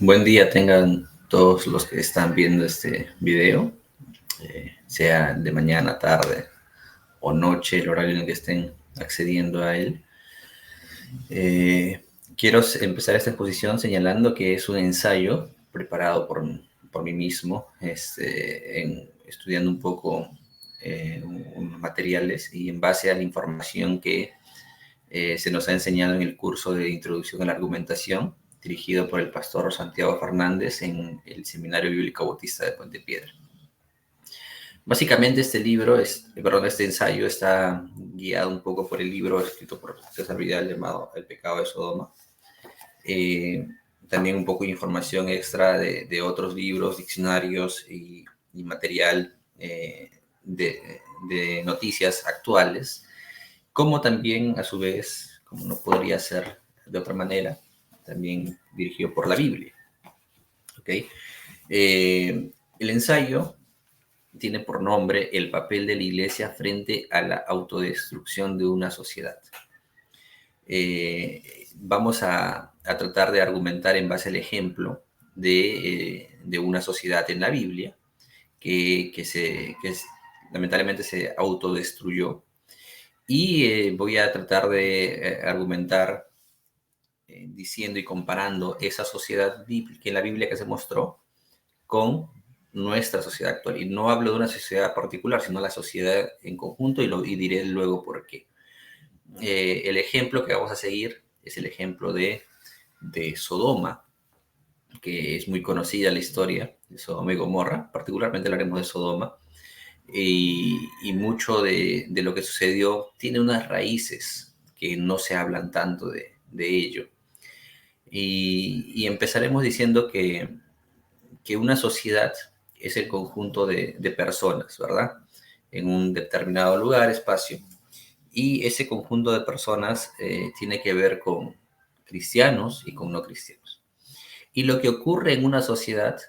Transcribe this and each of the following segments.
Buen día tengan todos los que están viendo este video, sea de mañana, tarde o noche, el horario en el que estén accediendo a él. Quiero empezar esta exposición señalando que es un ensayo preparado por mí mismo, estudiando un poco unos materiales y en base a la información que se nos ha enseñado en el curso de Introducción a la Argumentación, dirigido por el pastor Santiago Fernández en el Seminario Bíblico Bautista de Puente Piedra. Básicamente este ensayo está guiado un poco por el libro escrito por César Vidal llamado El pecado de Sodoma. También un poco de información extra de otros libros, diccionarios y material de noticias actuales, como también, a su vez, como no podría ser de otra manera, también dirigido por la Biblia. ¿Okay? El ensayo tiene por nombre El papel de la Iglesia frente a la autodestrucción de una sociedad. Vamos a tratar de argumentar en base al ejemplo de una sociedad en la Biblia que lamentablemente se autodestruyó. Y voy a tratar de argumentar diciendo y comparando esa sociedad que en la Biblia que se mostró con nuestra sociedad actual. Y no hablo de una sociedad particular, sino la sociedad en conjunto y diré luego por qué. El ejemplo que vamos a seguir es el ejemplo de Sodoma, que es muy conocida la historia de Sodoma y Gomorra. Particularmente hablaremos de Sodoma. Y mucho de lo que sucedió tiene unas raíces que no se hablan tanto de ello. Y empezaremos diciendo que una sociedad es el conjunto de personas, ¿verdad? En un determinado lugar, espacio. Y ese conjunto de personas tiene que ver con cristianos y con no cristianos. Y lo que ocurre en una sociedad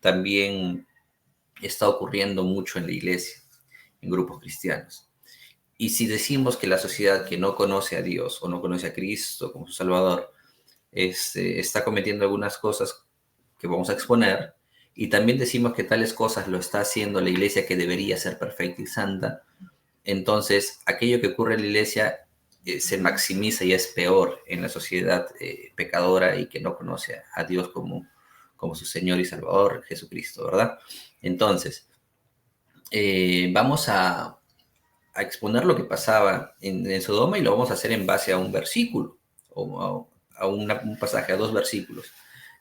también está ocurriendo mucho en la iglesia, en grupos cristianos. Y si decimos que la sociedad que no conoce a Dios o no conoce a Cristo como su Salvador está cometiendo algunas cosas que vamos a exponer, y también decimos que tales cosas lo está haciendo la iglesia que debería ser perfecta y santa, entonces aquello que ocurre en la iglesia se maximiza y es peor en la sociedad pecadora y que no conoce a Dios como su Señor y Salvador, Jesucristo, ¿verdad? Entonces, vamos a exponer lo que pasaba en Sodoma y lo vamos a hacer en base a un versículo o a un pasaje, a dos versículos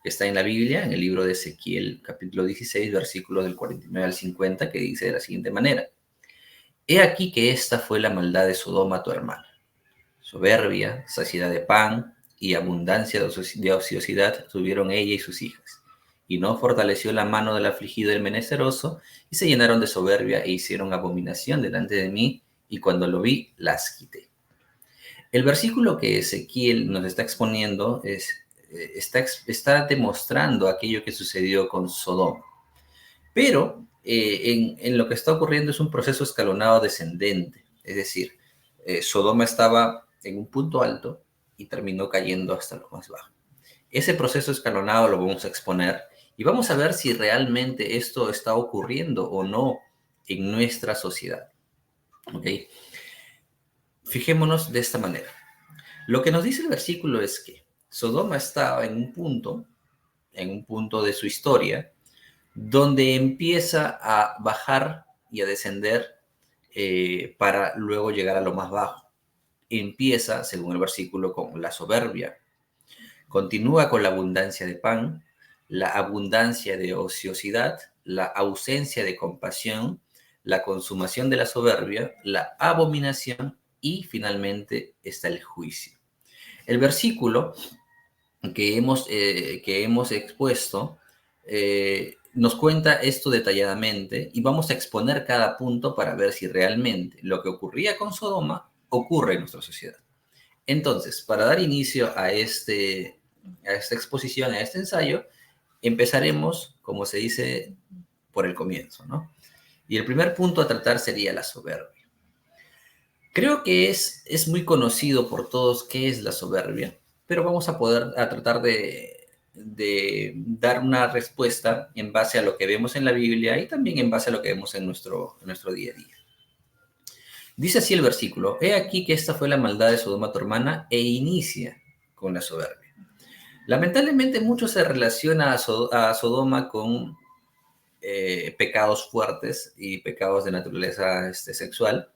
que está en la Biblia, en el libro de Ezequiel, capítulo 16, versículos del 49 al 50, que dice de la siguiente manera: He aquí que esta fue la maldad de Sodoma tu hermana, soberbia, saciedad de pan y abundancia de ociosidad tuvieron ella y sus hijas, y no fortaleció la mano del afligido y el menesteroso, y se llenaron de soberbia e hicieron abominación delante de mí, y cuando lo vi, las quité. El versículo que Ezequiel nos está exponiendo está demostrando aquello que sucedió con Sodoma. Pero en lo que está ocurriendo es un proceso escalonado descendente. Es decir, Sodoma estaba en un punto alto y terminó cayendo hasta lo más bajo. Ese proceso escalonado lo vamos a exponer y vamos a ver si realmente esto está ocurriendo o no en nuestra sociedad. ¿Ok? Fijémonos de esta manera. Lo que nos dice el versículo es que Sodoma estaba en un punto de su historia, donde empieza a bajar y a descender para luego llegar a lo más bajo. Empieza, según el versículo, con la soberbia, continúa con la abundancia de pan, la abundancia de ociosidad, la ausencia de compasión, la consumación de la soberbia, la abominación y finalmente está el juicio. El versículo que hemos expuesto nos cuenta esto detalladamente y vamos a exponer cada punto para ver si realmente lo que ocurría con Sodoma ocurre en nuestra sociedad. Entonces, para dar inicio a esta exposición, a este ensayo, empezaremos, como se dice, por el comienzo, ¿no? Y el primer punto a tratar sería la soberbia. Creo que es muy conocido por todos qué es la soberbia, pero vamos a tratar de de dar una respuesta en base a lo que vemos en la Biblia y también en base a lo que vemos en nuestro día a día. Dice así el versículo: he aquí que esta fue la maldad de Sodoma tu hermana, e inicia con la soberbia. Lamentablemente mucho se relaciona a Sodoma con pecados fuertes y pecados de naturaleza sexual,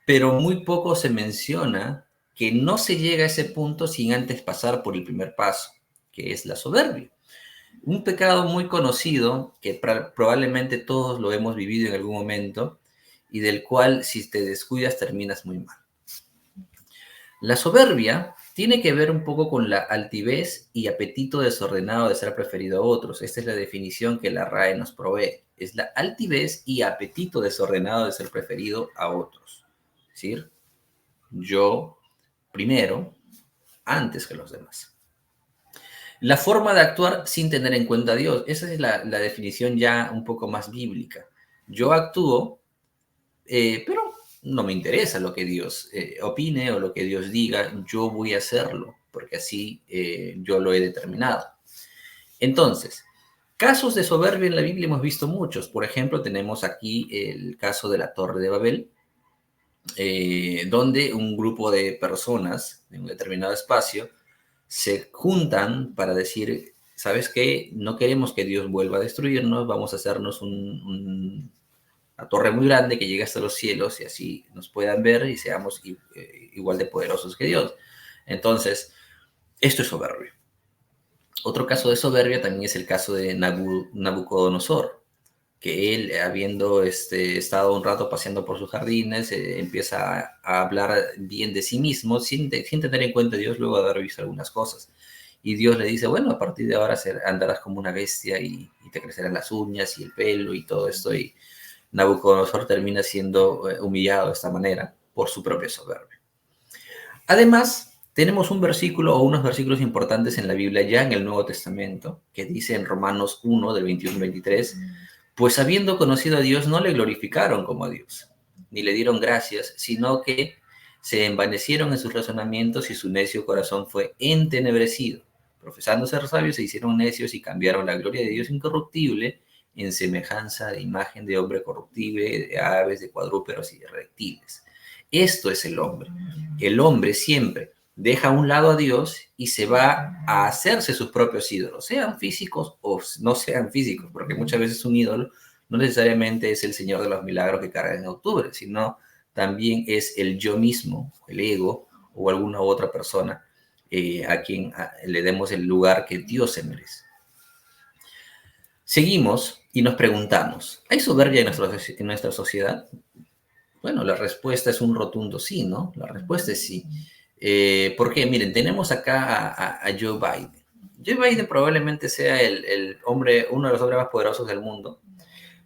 pero muy poco se menciona que no se llega a ese punto sin antes pasar por el primer paso, que es la soberbia. Un pecado muy conocido que probablemente todos lo hemos vivido en algún momento y del cual si te descuidas terminas muy mal. La soberbia tiene que ver un poco con la altivez y apetito desordenado de ser preferido a otros. Esta es la definición que la RAE nos provee. Es la altivez y apetito desordenado de ser preferido a otros. Es decir, yo primero, antes que los demás. La forma de actuar sin tener en cuenta a Dios. Esa es la definición ya un poco más bíblica. Yo actúo, pero no me interesa lo que Dios opine o lo que Dios diga. Yo voy a hacerlo, porque así yo lo he determinado. Entonces, casos de soberbia en la Biblia hemos visto muchos. Por ejemplo, tenemos aquí el caso de la Torre de Babel, donde un grupo de personas en un determinado espacio se juntan para decir, ¿sabes qué? No queremos que Dios vuelva a destruirnos, vamos a hacernos una torre muy grande que llegue hasta los cielos y así nos puedan ver y seamos igual de poderosos que Dios. Entonces, esto es soberbia. Otro caso de soberbia también es el caso de Nabucodonosor, que él, habiendo estado un rato paseando por sus jardines, empieza a hablar bien de sí mismo, sin tener en cuenta a Dios, luego de haber visto algunas cosas. Y Dios le dice, bueno, a partir de ahora andarás como una bestia y te crecerán las uñas y el pelo y todo esto. Y Nabucodonosor termina siendo humillado de esta manera por su propia soberbia. Además, tenemos un versículo o unos versículos importantes en la Biblia, ya en el Nuevo Testamento, que dice en Romanos 1, del 21 al 23, pues habiendo conocido a Dios, no le glorificaron como a Dios, ni le dieron gracias, sino que se envanecieron en sus razonamientos y su necio corazón fue entenebrecido. Profesando ser sabios, se hicieron necios y cambiaron la gloria de Dios incorruptible en semejanza de imagen de hombre corruptible, de aves, de cuadrúpedos y de reptiles. Esto es el hombre. El hombre siempre deja a un lado a Dios y se va a hacerse sus propios ídolos, sean físicos o no sean físicos, porque muchas veces un ídolo no necesariamente es el Señor de los Milagros que carga en octubre, sino también es el yo mismo, el ego o alguna otra persona a quien le demos el lugar que Dios se merece. Seguimos y nos preguntamos, ¿hay soberbia en nuestra sociedad? Bueno, la respuesta es un rotundo sí, ¿no? La respuesta es sí. ¿Por qué? Miren, tenemos acá a Joe Biden. Joe Biden probablemente sea uno de los hombres más poderosos del mundo.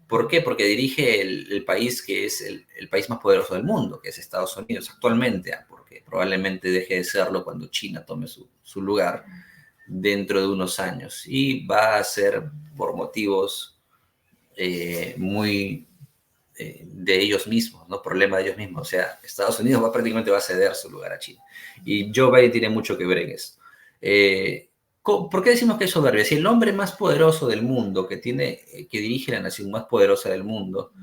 ¿Por qué? Porque dirige el país que es el país más poderoso del mundo, que es Estados Unidos actualmente, porque probablemente deje de serlo cuando China tome su lugar dentro de unos años. Y va a ser por motivos muy de ellos mismos, ¿no? Problema de ellos mismos. O sea, Estados Unidos prácticamente va a ceder su lugar a China. Y Joe Biden tiene mucho que ver en esto. ¿Por qué decimos que es soberbia? Si el hombre más poderoso del mundo, que dirige la nación más poderosa del mundo,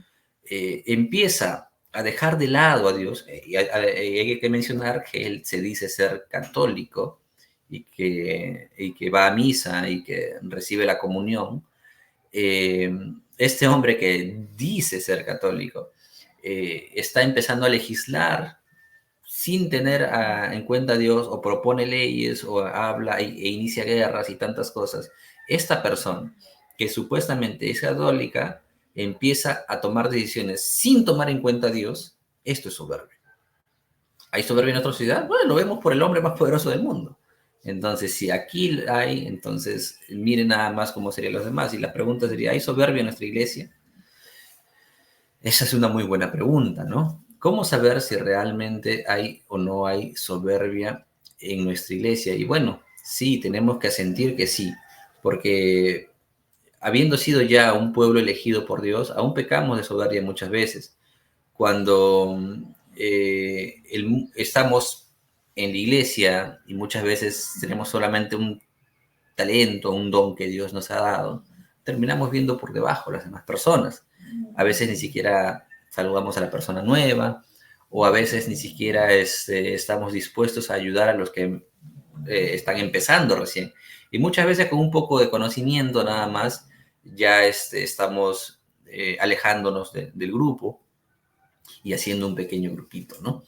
empieza a dejar de lado a Dios, y hay que mencionar que él se dice ser católico y que va a misa y que recibe la comunión, este hombre que dice ser católico está empezando a legislar sin tener en cuenta a Dios, o propone leyes o habla e inicia guerras y tantas cosas. Esta persona que supuestamente es católica empieza a tomar decisiones sin tomar en cuenta a Dios. Esto es soberbia. ¿Hay soberbia en nuestra sociedad? Bueno, lo vemos por el hombre más poderoso del mundo. Entonces, si aquí hay, entonces miren nada más cómo serían los demás. Y la pregunta sería, ¿hay soberbia en nuestra iglesia? Esa es una muy buena pregunta, ¿no? ¿Cómo saber si realmente hay o no hay soberbia en nuestra iglesia? Y bueno, sí, tenemos que asentir que sí, porque habiendo sido ya un pueblo elegido por Dios, aún pecamos de soberbia muchas veces. Cuando estamos en la iglesia y muchas veces tenemos solamente un talento, un don que Dios nos ha dado, terminamos viendo por debajo a las demás personas. A veces ni siquiera saludamos a la persona nueva, o a veces ni siquiera estamos dispuestos a ayudar a los que están empezando recién. Y muchas veces con un poco de conocimiento nada más, ya estamos alejándonos del grupo y haciendo un pequeño grupito, ¿no?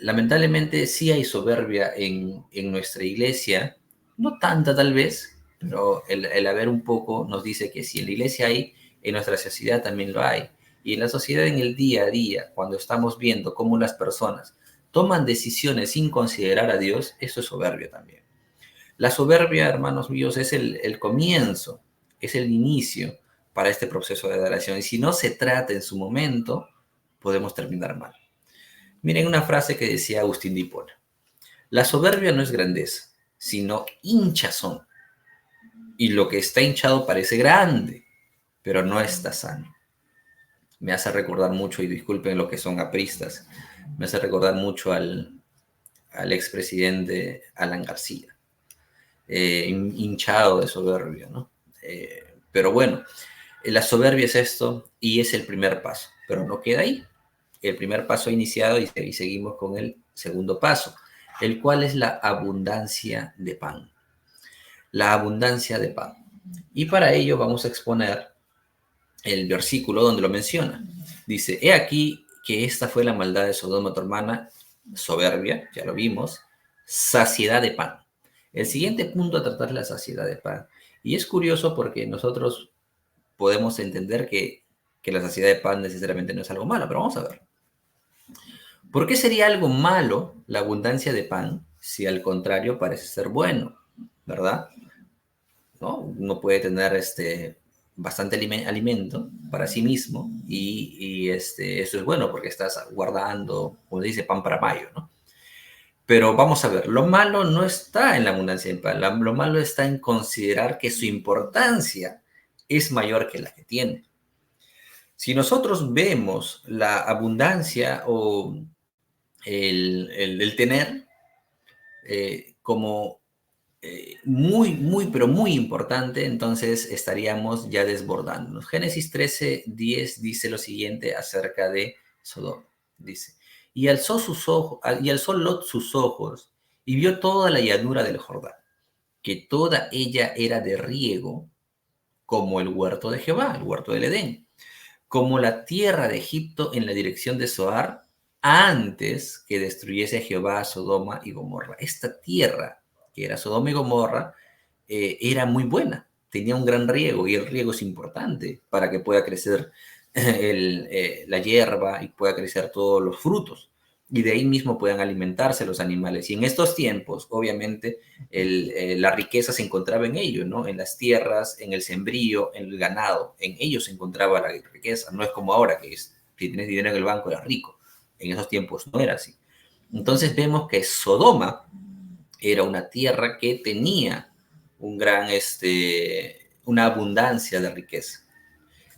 Lamentablemente sí hay soberbia en nuestra iglesia, no tanta tal vez, pero el haber un poco nos dice que si en la iglesia hay, en nuestra sociedad también lo hay. Y en la sociedad, en el día a día, cuando estamos viendo cómo las personas toman decisiones sin considerar a Dios, eso es soberbia también. La soberbia, hermanos míos, es el comienzo, es el inicio para este proceso de adoración. Y si no se trata en su momento, podemos terminar mal. Miren una frase que decía Agustín de Hipona. La soberbia no es grandeza, sino hinchazón. Y lo que está hinchado parece grande, pero no está sano. Me hace recordar mucho, y disculpen lo que son apristas, me hace recordar mucho al expresidente Alan García, hinchado de soberbia, ¿no? Pero bueno, la soberbia es esto y es el primer paso, pero no queda ahí. El primer paso iniciado y seguimos con el segundo paso, el cual es la abundancia de pan. La abundancia de pan. Y para ello vamos a exponer el versículo donde lo menciona. Dice, he aquí que esta fue la maldad de Sodoma, tu hermana, soberbia, ya lo vimos, saciedad de pan. El siguiente punto a tratar es la saciedad de pan. Y es curioso porque nosotros podemos entender que la saciedad de pan necesariamente no es algo malo, pero vamos a ver. ¿Por qué sería algo malo la abundancia de pan si al contrario parece ser bueno? ¿Verdad? ¿No? Uno puede tener bastante alimento para sí mismo y eso es bueno porque estás guardando, como dice, pan para mayo, ¿no? Pero vamos a ver, lo malo no está en la abundancia de pan, lo malo está en considerar que su importancia es mayor que la que tiene. Si nosotros vemos la abundancia o el tener como muy, pero muy importante, entonces estaríamos ya desbordándonos. Génesis 13:10 dice lo siguiente acerca de Sodoma. Dice, y alzó Lot sus ojos y vio toda la llanura del Jordán, que toda ella era de riego, como el huerto de Jehová, el huerto del Edén, como la tierra de Egipto en la dirección de Zoar, antes que destruyese a Jehová a Sodoma y Gomorra. Esta tierra, que era Sodoma y Gomorra, era muy buena, tenía un gran riego, y el riego es importante para que pueda crecer la hierba y pueda crecer todos los frutos, y de ahí mismo puedan alimentarse los animales. Y en estos tiempos, obviamente, la riqueza se encontraba en ello, ¿no? En las tierras, en el sembrío, en el ganado, en ellos se encontraba la riqueza. No es como ahora, que si tienes dinero en el banco eres rico. En esos tiempos no era así. Entonces vemos que Sodoma era una tierra que tenía una abundancia de riqueza.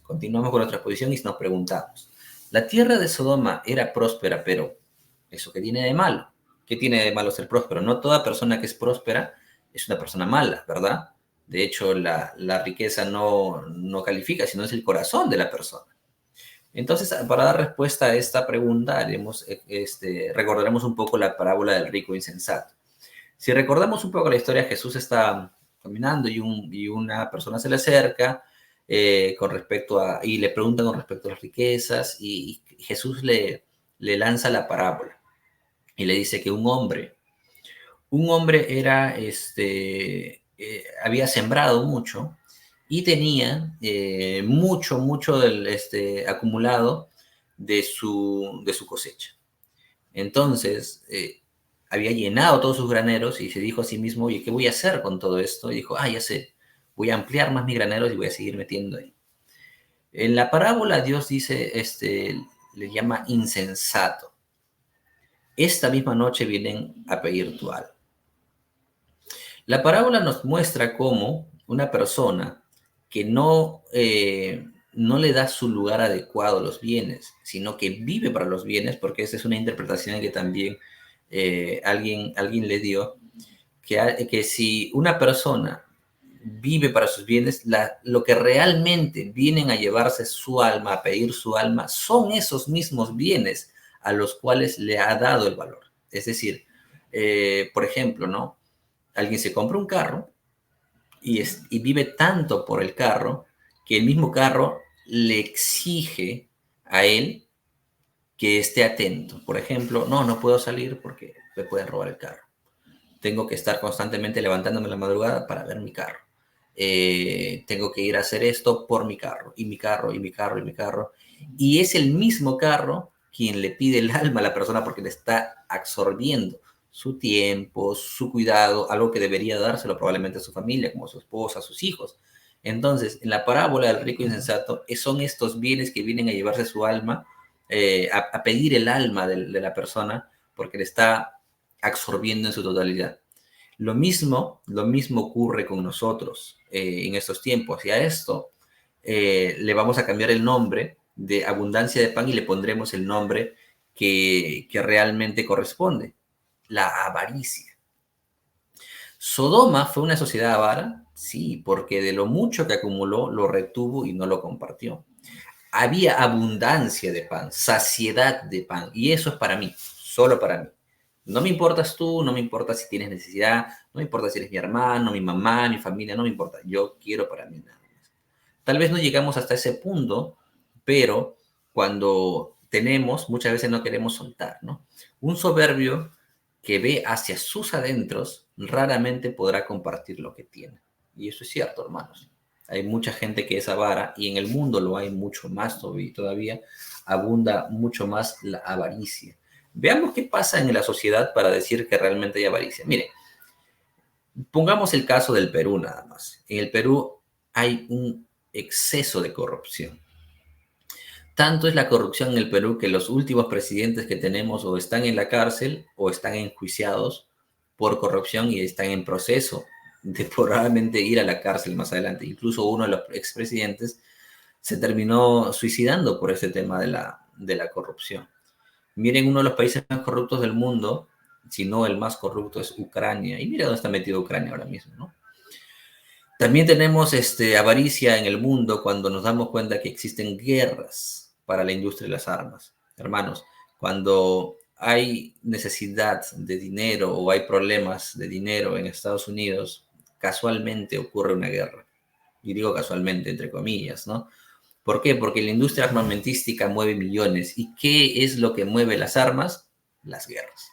Continuamos con nuestra exposición y nos preguntamos, la tierra de Sodoma era próspera, pero ¿eso qué tiene de malo? ¿Qué tiene de malo ser próspero? No toda persona que es próspera es una persona mala, ¿verdad? De hecho, la riqueza no califica, sino es el corazón de la persona. Entonces, para dar respuesta a esta pregunta, recordaremos un poco la parábola del rico insensato. Si recordamos un poco la historia, Jesús está caminando y una persona se le acerca y le pregunta con respecto a las riquezas, y Jesús le lanza la parábola y le dice que un hombre había sembrado mucho y tenía mucho acumulado de su cosecha. Entonces, había llenado todos sus graneros y se dijo a sí mismo, oye, ¿qué voy a hacer con todo esto? Y dijo, ya sé, voy a ampliar más mis graneros y voy a seguir metiendo ahí. En la parábola Dios dice, le llama insensato. Esta misma noche vienen a pedir tu alma. La parábola nos muestra cómo una persona que no le da su lugar adecuado a los bienes, sino que vive para los bienes, porque esa es una interpretación que también alguien le dio, que si una persona vive para sus bienes, lo que realmente vienen a llevarse su alma, a pedir su alma, son esos mismos bienes a los cuales le ha dado el valor. Es decir, por ejemplo, ¿no? Alguien se compra un carro y vive tanto por el carro que el mismo carro le exige a él que esté atento. Por ejemplo, no puedo salir porque me pueden robar el carro. Tengo que estar constantemente levantándome en la madrugada para ver mi carro. Tengo que ir a hacer esto por mi carro, y mi carro, y mi carro, y mi carro. Y es el mismo carro quien le pide el alma a la persona porque le está absorbiendo su tiempo, su cuidado, algo que debería dárselo probablemente a su familia, como a su esposa, a sus hijos. Entonces, en la parábola del rico insensato, son estos bienes que vienen a llevarse su alma, a pedir el alma de la persona porque le está absorbiendo en su totalidad. Lo mismo ocurre con nosotros en estos tiempos. Y a esto le vamos a cambiar el nombre de abundancia de pan y le pondremos el nombre que realmente corresponde, la avaricia. Sodoma fue una sociedad avara, sí, porque de lo mucho que acumuló, lo retuvo y no lo compartió. Había abundancia de pan, saciedad de pan, y eso es para mí, solo para mí. No me importas tú, no me importa si tienes necesidad, no me importa si eres mi hermano, mi mamá, mi familia, no me importa. Yo quiero para mí nada más. Tal vez no llegamos hasta ese punto, pero cuando tenemos, muchas veces no queremos soltar, ¿no? Un soberbio que ve hacia sus adentros raramente podrá compartir lo que tiene. Y eso es cierto, hermanos. Hay mucha gente que es avara y en el mundo lo hay mucho más todavía. Abunda mucho más la avaricia. Veamos qué pasa en la sociedad para decir que realmente hay avaricia. Mire, pongamos el caso del Perú nada más. En el Perú hay un exceso de corrupción. Tanto es la corrupción en el Perú que los últimos presidentes que tenemos o están en la cárcel o están enjuiciados por corrupción y están en proceso de probablemente ir a la cárcel más adelante. Incluso uno de los expresidentes se terminó suicidando por ese tema de la corrupción. Miren, uno de los países más corruptos del mundo, si no el más corrupto, es Ucrania. Y mira dónde está metido Ucrania ahora mismo, ¿no? También tenemos avaricia en el mundo cuando nos damos cuenta que existen guerras para la industria de las armas. Hermanos, cuando hay necesidad de dinero o hay problemas de dinero en Estados Unidos, casualmente ocurre una guerra. Y digo casualmente, entre comillas, ¿no? ¿Por qué? Porque la industria armamentística mueve millones. ¿Y qué es lo que mueve las armas? Las guerras.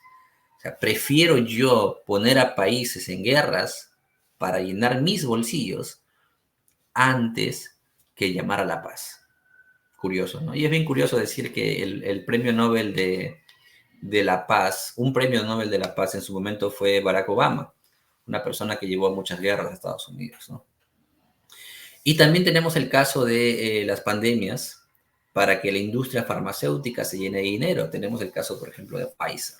O sea, prefiero yo poner a países en guerras para llenar mis bolsillos antes que llamar a la paz. Curioso, ¿no? Y es bien curioso decir que el premio Nobel de la Paz, un premio Nobel de la Paz en su momento fue Barack Obama, una persona que llevó a muchas guerras a Estados Unidos, ¿no? Y también tenemos el caso de las pandemias para que la industria farmacéutica se llene de dinero. Tenemos el caso, por ejemplo, de Pfizer,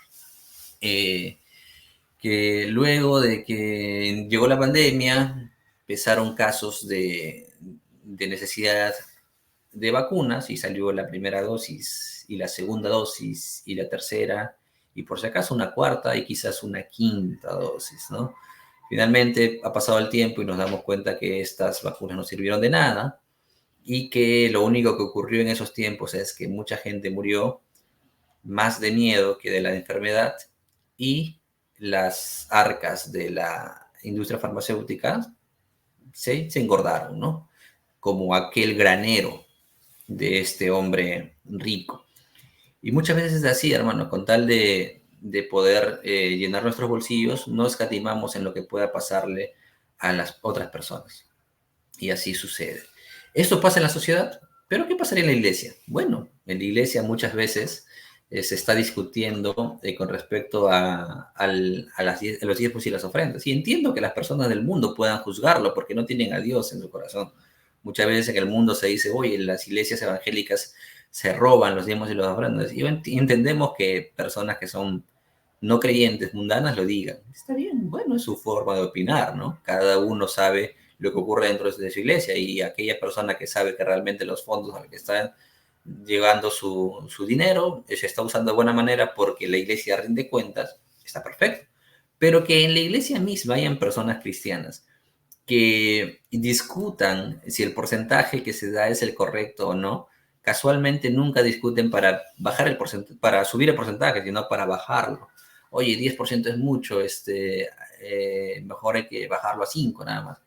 que luego de que llegó la pandemia, empezaron casos de necesidad de vacunas y salió la primera dosis y la segunda dosis y la tercera y por si acaso una cuarta y quizás una quinta dosis, ¿no? Finalmente ha pasado el tiempo y nos damos cuenta que estas vacunas no sirvieron de nada y que lo único que ocurrió en esos tiempos es que mucha gente murió más de miedo que de la enfermedad y las arcas de la industria farmacéutica se engordaron, ¿no? Como aquel granero de este hombre rico. Y muchas veces es así, hermano, con tal de poder llenar nuestros bolsillos, no escatimamos en lo que pueda pasarle a las otras personas. Y así sucede. Esto pasa en la sociedad, pero ¿qué pasaría en la iglesia? Bueno, en la iglesia muchas veces se está discutiendo con respecto a los diezmos y las ofrendas. Y entiendo que las personas del mundo puedan juzgarlo porque no tienen a Dios en su corazón. Muchas veces en el mundo se dice, oye, las iglesias evangélicas se roban los diezmos y las ofrendas. Y entendemos que personas que son no creyentes, mundanas, lo digan. Está bien, bueno, es su forma de opinar, ¿no? Cada uno sabe lo que ocurre dentro de su iglesia y aquella persona que sabe que realmente los fondos a los que están llevando su dinero se está usando de buena manera porque la iglesia rinde cuentas, está perfecto. pero que en la iglesia misma hayan personas cristianas que discutan si el porcentaje que se da es el correcto o no. Casualmente nunca discuten para bajar el porcentaje, para subir el porcentaje, sino para bajarlo. Oye, 10% es mucho, mejor hay que bajarlo a 5 nada más.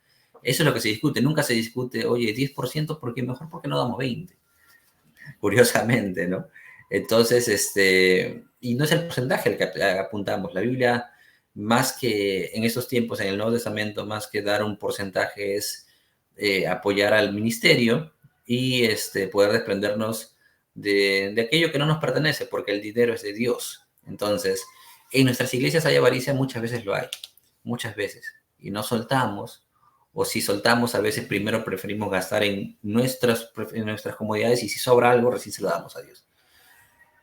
Eso es lo que se discute. Nunca se discute, oye, 10%, ¿por qué mejor? ¿Por qué no damos 20? Curiosamente, ¿no? Entonces, y no es el porcentaje al que apuntamos. La Biblia, más que en estos tiempos, en el Nuevo Testamento, más que dar un porcentaje, es apoyar al ministerio y poder desprendernos de aquello que no nos pertenece, porque el dinero es de Dios. Entonces, en nuestras iglesias hay avaricia, muchas veces lo hay, muchas veces, y no soltamos, o si soltamos, a veces primero preferimos gastar en nuestras comodidades, y si sobra algo, recién se lo damos a Dios.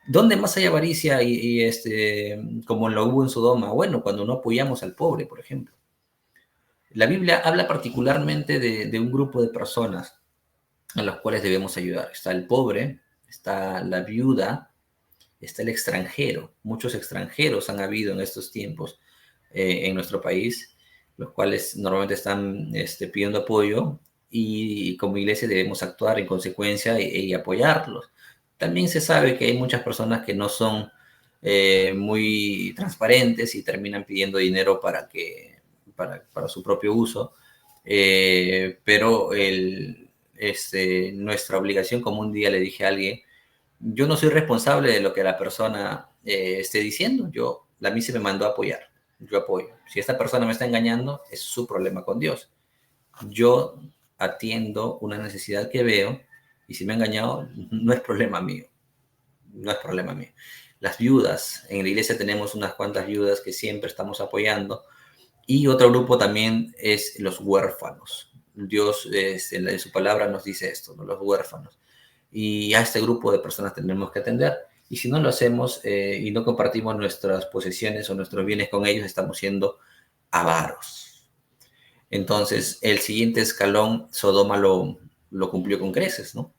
¿Dónde más hay avaricia como lo hubo en Sodoma? Bueno, cuando no apoyamos al pobre, por ejemplo. La Biblia habla particularmente de un grupo de personas a los cuales debemos ayudar. Está el pobre, está la viuda, está el extranjero. Muchos extranjeros han habido en estos tiempos en nuestro país, los cuales normalmente están pidiendo apoyo, y como iglesia debemos actuar en consecuencia y apoyarlos. También se sabe que hay muchas personas que no son muy transparentes y terminan pidiendo dinero para su propio uso, pero nuestra obligación, como un día le dije a alguien, yo no soy responsable de lo que la persona esté diciendo. A mí se me mandó a apoyar. Yo apoyo. Si esta persona me está engañando, es su problema con Dios. Yo atiendo una necesidad que veo, y si me ha engañado, no es problema mío. No es problema mío. Las viudas, en la iglesia tenemos unas cuantas viudas que siempre estamos apoyando, y otro grupo también es los huérfanos. Dios en su palabra nos dice esto, ¿no? Los huérfanos. Y a este grupo de personas tenemos que atender. Y si no lo hacemos y no compartimos nuestras posesiones o nuestros bienes con ellos, estamos siendo avaros. Entonces, el siguiente escalón, Sodoma lo cumplió con creces, ¿no?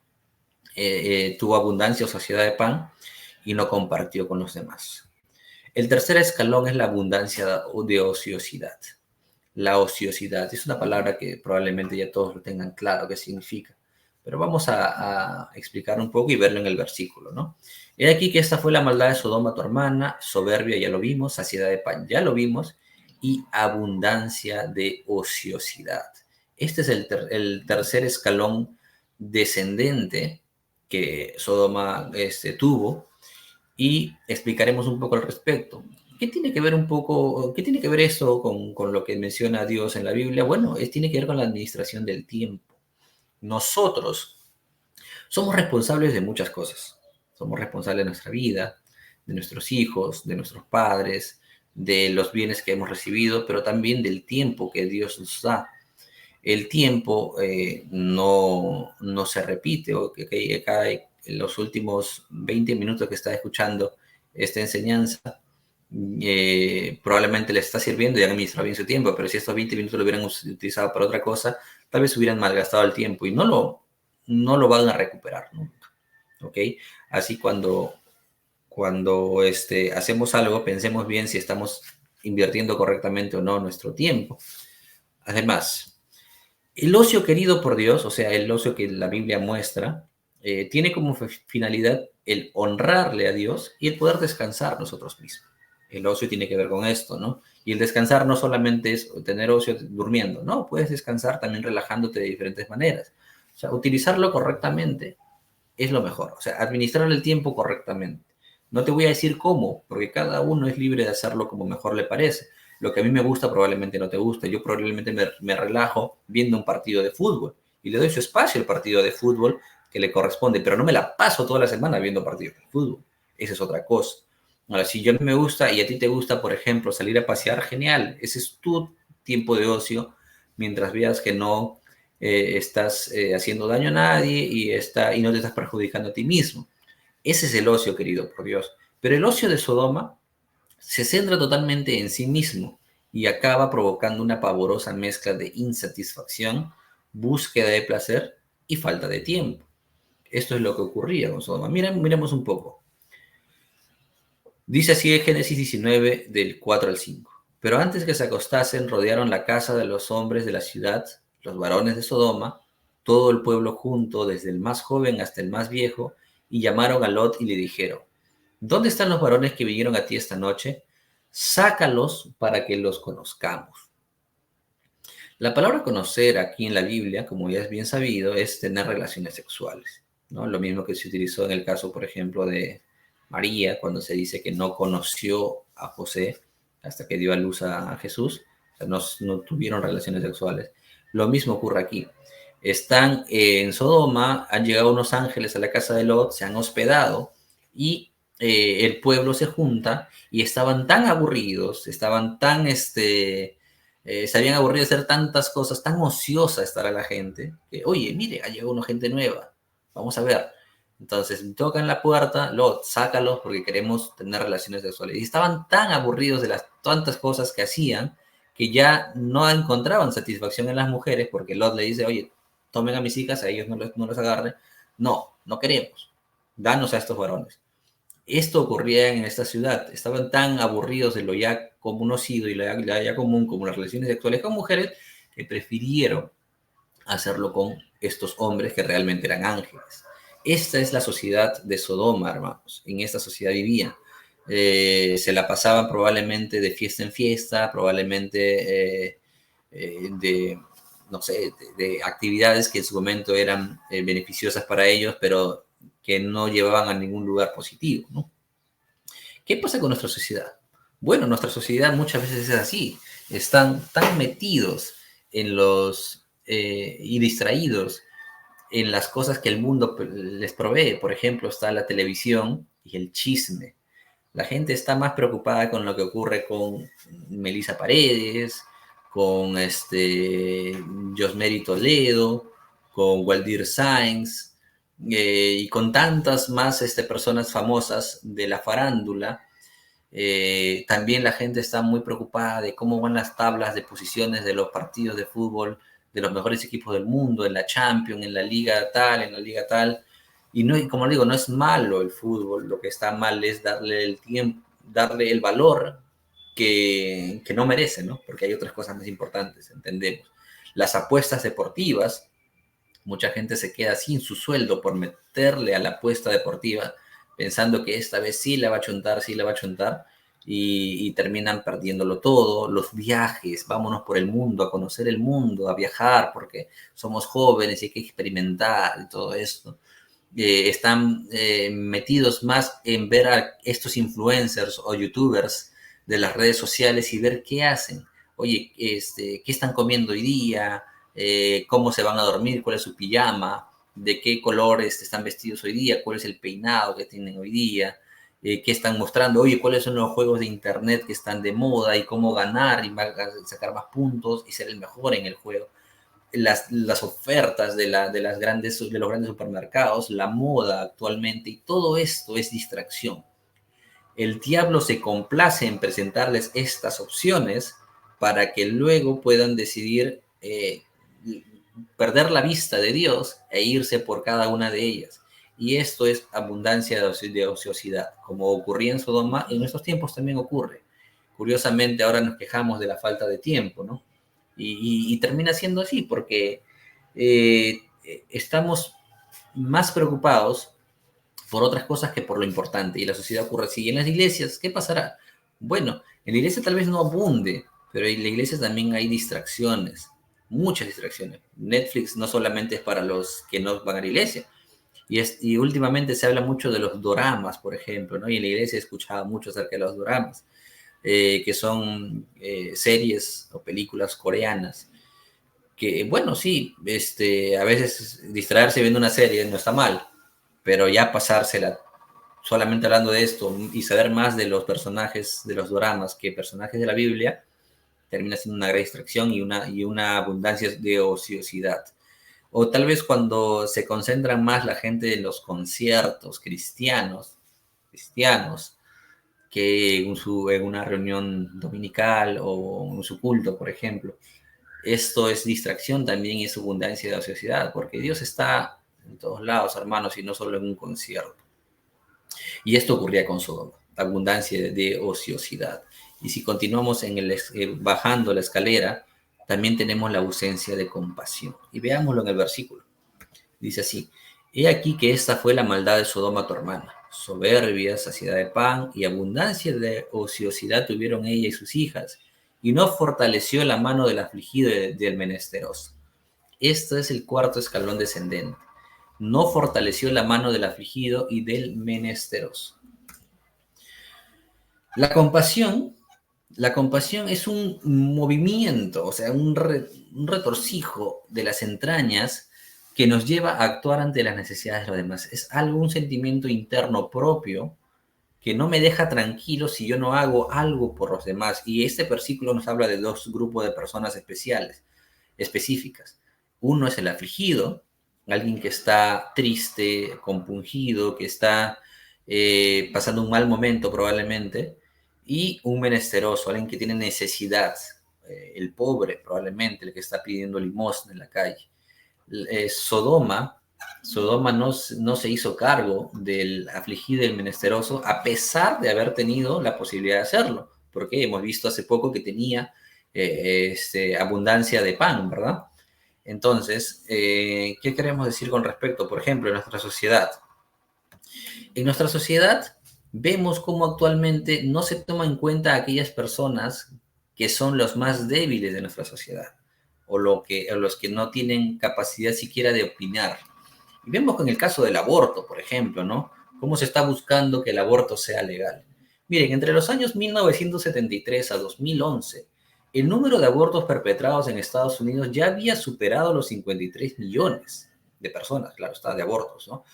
Tuvo abundancia o saciedad de pan y no compartió con los demás. El tercer escalón es la abundancia de ociosidad. La ociosidad es una palabra que probablemente ya todos lo tengan claro qué significa, pero vamos a explicar un poco y verlo en el versículo, ¿no? He aquí que esta fue la maldad de Sodoma, tu hermana, soberbia, ya lo vimos, saciedad de pan, ya lo vimos, y abundancia de ociosidad. Este es el tercer escalón descendente que Sodoma tuvo, y explicaremos un poco al respecto. ¿Qué tiene que ver qué tiene que ver esto con lo que menciona Dios en la Biblia? Bueno, tiene que ver con la administración del tiempo. Nosotros somos responsables de muchas cosas. Somos responsables de nuestra vida, de nuestros hijos, de nuestros padres, de los bienes que hemos recibido, pero también del tiempo que Dios nos da. El tiempo no se repite, o que acá en los últimos 20 minutos que está escuchando esta enseñanza, probablemente le está sirviendo y han administrado bien su tiempo, pero si estos 20 minutos lo hubieran utilizado para otra cosa, tal vez hubieran malgastado el tiempo y no lo van a recuperar nunca, ¿ok? Así cuando hacemos algo, pensemos bien si estamos invirtiendo correctamente o no nuestro tiempo. Además, el ocio querido por Dios, o sea, el ocio que la Biblia muestra, tiene como finalidad el honrarle a Dios y el poder descansar nosotros mismos. El ocio tiene que ver con esto, ¿no? Y el descansar no solamente es tener ocio durmiendo, no, puedes descansar también relajándote de diferentes maneras. O sea, utilizarlo correctamente es lo mejor, o sea, administrar el tiempo correctamente. No te voy a decir cómo, porque cada uno es libre de hacerlo como mejor le parece. Lo que a mí me gusta probablemente no te guste. Yo probablemente me relajo viendo un partido de fútbol y le doy su espacio al partido de fútbol que le corresponde, pero no me la paso toda la semana viendo partidos de fútbol. Esa es otra cosa. Ahora, si a mí me gusta y a ti te gusta, por ejemplo, salir a pasear, genial. Ese es tu tiempo de ocio, mientras veas que no estás haciendo daño a nadie y no te estás perjudicando a ti mismo. Ese es el ocio querido por Dios. Pero el ocio de Sodoma se centra totalmente en sí mismo y acaba provocando una pavorosa mezcla de insatisfacción, búsqueda de placer y falta de tiempo. Esto es lo que ocurría con Sodoma. Miremos un poco. Dice así en Génesis 19, del 4 al 5. Pero antes que se acostasen, rodearon la casa de los hombres de la ciudad, los varones de Sodoma, todo el pueblo junto, desde el más joven hasta el más viejo, y llamaron a Lot y le dijeron: ¿Dónde están los varones que vinieron a ti esta noche? Sácalos para que los conozcamos. La palabra conocer aquí en la Biblia, como ya es bien sabido, es tener relaciones sexuales, ¿no? Lo mismo que se utilizó en el caso, por ejemplo, de María, cuando se dice que no conoció a José hasta que dio a luz a Jesús, o sea, no tuvieron relaciones sexuales. Lo mismo ocurre aquí. Están en Sodoma, han llegado unos ángeles a la casa de Lot, se han hospedado y el pueblo se junta y estaban tan aburridos, estaban tan se habían aburrido de hacer tantas cosas, tan ociosa estar a la gente, que, oye, mire, ha llegado una gente nueva, vamos a ver. Entonces tocan la puerta, Lot, sácalos porque queremos tener relaciones sexuales. Y estaban tan aburridos de las tantas cosas que hacían que ya no encontraban satisfacción en las mujeres, porque Lot le dice: oye, tomen a mis hijas, a ellos no los agarren. No, no queremos, danos a estos varones. Esto ocurría en esta ciudad. Estaban tan aburridos de lo ya conocido y la ya común como las relaciones sexuales con mujeres que prefirieron hacerlo con estos hombres que realmente eran ángeles. Esta es la sociedad de Sodoma, hermanos. En esta sociedad vivían. Se la pasaban probablemente de fiesta en fiesta, probablemente de, no sé, de actividades que en su momento eran beneficiosas para ellos, pero que no llevaban a ningún lugar positivo, ¿no? ¿Qué pasa con nuestra sociedad? Bueno, nuestra sociedad muchas veces es así. Están tan metidos en y distraídos en las cosas que el mundo les provee. Por ejemplo, está la televisión y el chisme. La gente está más preocupada con lo que ocurre con Melissa Paredes, con Josmery Toledo, con Waldir Sainz, y con tantas más personas famosas de la farándula. También la gente está muy preocupada de cómo van las tablas de posiciones de los partidos de fútbol de los mejores equipos del mundo, en la Champions, en la liga tal, en la liga tal. Y no, como digo, no es malo el fútbol, lo que está mal es darle el tiempo, darle el valor que no merece, ¿no? Porque hay otras cosas más importantes, entendemos. Las apuestas deportivas, mucha gente se queda sin su sueldo por meterle a la apuesta deportiva, pensando que esta vez sí la va a chuntar, sí la va a chuntar, y terminan perdiéndolo todo. Los viajes, vámonos por el mundo, a conocer el mundo, a viajar, porque somos jóvenes y hay que experimentar y todo esto. Están metidos más en ver a estos influencers o youtubers de las redes sociales y ver qué hacen. Oye, qué están comiendo hoy día, cómo se van a dormir, cuál es su pijama, de qué colores están vestidos hoy día, cuál es el peinado que tienen hoy día, qué están mostrando, oye, cuáles son los juegos de internet que están de moda y cómo ganar y sacar más puntos y ser el mejor en el juego. Las ofertas de los grandes supermercados, la moda actualmente, y todo esto es distracción. El diablo se complace en presentarles estas opciones para que luego puedan decidir perder la vista de Dios e irse por cada una de ellas. Y esto es abundancia de ociosidad. Como ocurría en Sodoma, en estos tiempos también ocurre. Curiosamente, ahora nos quejamos de la falta de tiempo, ¿no? Y termina siendo así, porque estamos más preocupados por otras cosas que por lo importante. Y la sociedad ocurre así. Y en las iglesias, ¿qué pasará? Bueno, en la iglesia tal vez no abunde, pero en la iglesia también hay distracciones, muchas distracciones. Netflix no solamente es para los que no van a la iglesia. Y últimamente se habla mucho de los doramas, por ejemplo, ¿no? Y en la iglesia he escuchado mucho acerca de los doramas, que son series o películas coreanas. Que, bueno, sí, a veces distraerse viendo una serie no está mal, pero ya pasársela solamente hablando de esto y saber más de los personajes de los dramas que personajes de la Biblia, termina siendo una gran distracción y una abundancia de ociosidad. O tal vez cuando se concentran más la gente en los conciertos cristianos que en una reunión dominical o en su culto, por ejemplo. Esto es distracción también y es abundancia de ociosidad, porque Dios está en todos lados, hermanos, y no solo en un concierto. Y esto ocurría con Sodoma, abundancia de ociosidad. Y si continuamos bajando la escalera, también tenemos la ausencia de compasión. Y veámoslo en el versículo. Dice así: he aquí que esta fue la maldad de Sodoma tu hermana. Soberbia, saciedad de pan y abundancia de ociosidad tuvieron ella y sus hijas, y no fortaleció la mano del afligido y del menesteroso. Este es el cuarto escalón descendente. No fortaleció la mano del afligido y del menesteroso. La compasión es un movimiento, o sea, un retorcijo de las entrañas que nos lleva a actuar ante las necesidades de los demás. Es un sentimiento interno propio que no me deja tranquilo si yo no hago algo por los demás. Y este versículo nos habla de dos grupos de personas específicas. Uno es el afligido, alguien que está triste, compungido, que está pasando un mal momento probablemente, y un menesteroso, alguien que tiene necesidad, el pobre probablemente, el que está pidiendo limosna en la calle. Sodoma no se hizo cargo del afligido y del menesteroso, a pesar de haber tenido la posibilidad de hacerlo, porque hemos visto hace poco que tenía abundancia de pan, ¿verdad? Entonces, ¿qué queremos decir con respecto, por ejemplo, en nuestra sociedad? En nuestra sociedad vemos cómo actualmente no se toma en cuenta a aquellas personas que son los más débiles de nuestra sociedad, o los que no tienen capacidad siquiera de opinar. Y vemos en el caso del aborto, por ejemplo, ¿no? Cómo se está buscando que el aborto sea legal. Miren, entre los años 1973 a 2011, el número de abortos perpetrados en Estados Unidos ya había superado los 53 millones de personas, claro está, de abortos, ¿no?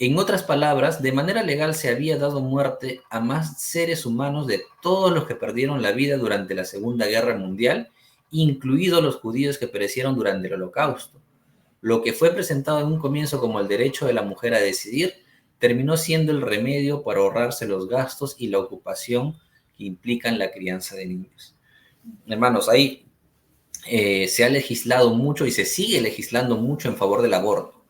En otras palabras, de manera legal se había dado muerte a más seres humanos de todos los que perdieron la vida durante la Segunda Guerra Mundial, incluidos los judíos que perecieron durante el Holocausto. Lo que fue presentado en un comienzo como el derecho de la mujer a decidir, terminó siendo el remedio para ahorrarse los gastos y la ocupación que implican la crianza de niños. Hermanos, ahí se ha legislado mucho y se sigue legislando mucho en favor del aborto.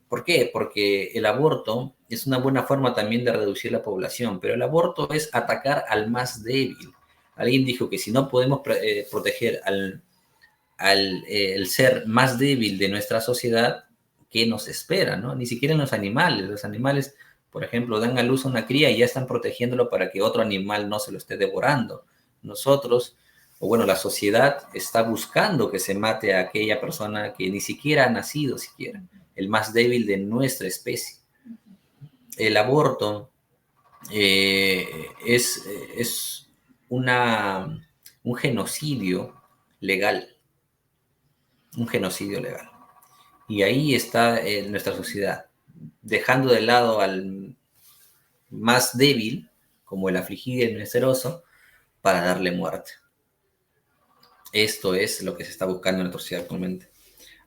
¿Por qué? Porque el aborto es una buena forma también de reducir la población, pero el aborto es atacar al más débil. Alguien dijo que si no podemos proteger el ser más débil de nuestra sociedad, ¿qué nos espera? ¿No? Ni siquiera en los animales. Los animales, por ejemplo, dan a luz a una cría y ya están protegiéndolo para que otro animal no se lo esté devorando. Nosotros, o bueno, la sociedad está buscando que se mate a aquella persona que ni siquiera ha nacido siquiera, el más débil de nuestra especie. El aborto es un genocidio legal. Un genocidio legal. Y ahí está nuestra sociedad, dejando de lado al más débil, como el afligido y el menesteroso, para darle muerte. Esto es lo que se está buscando en nuestra sociedad actualmente.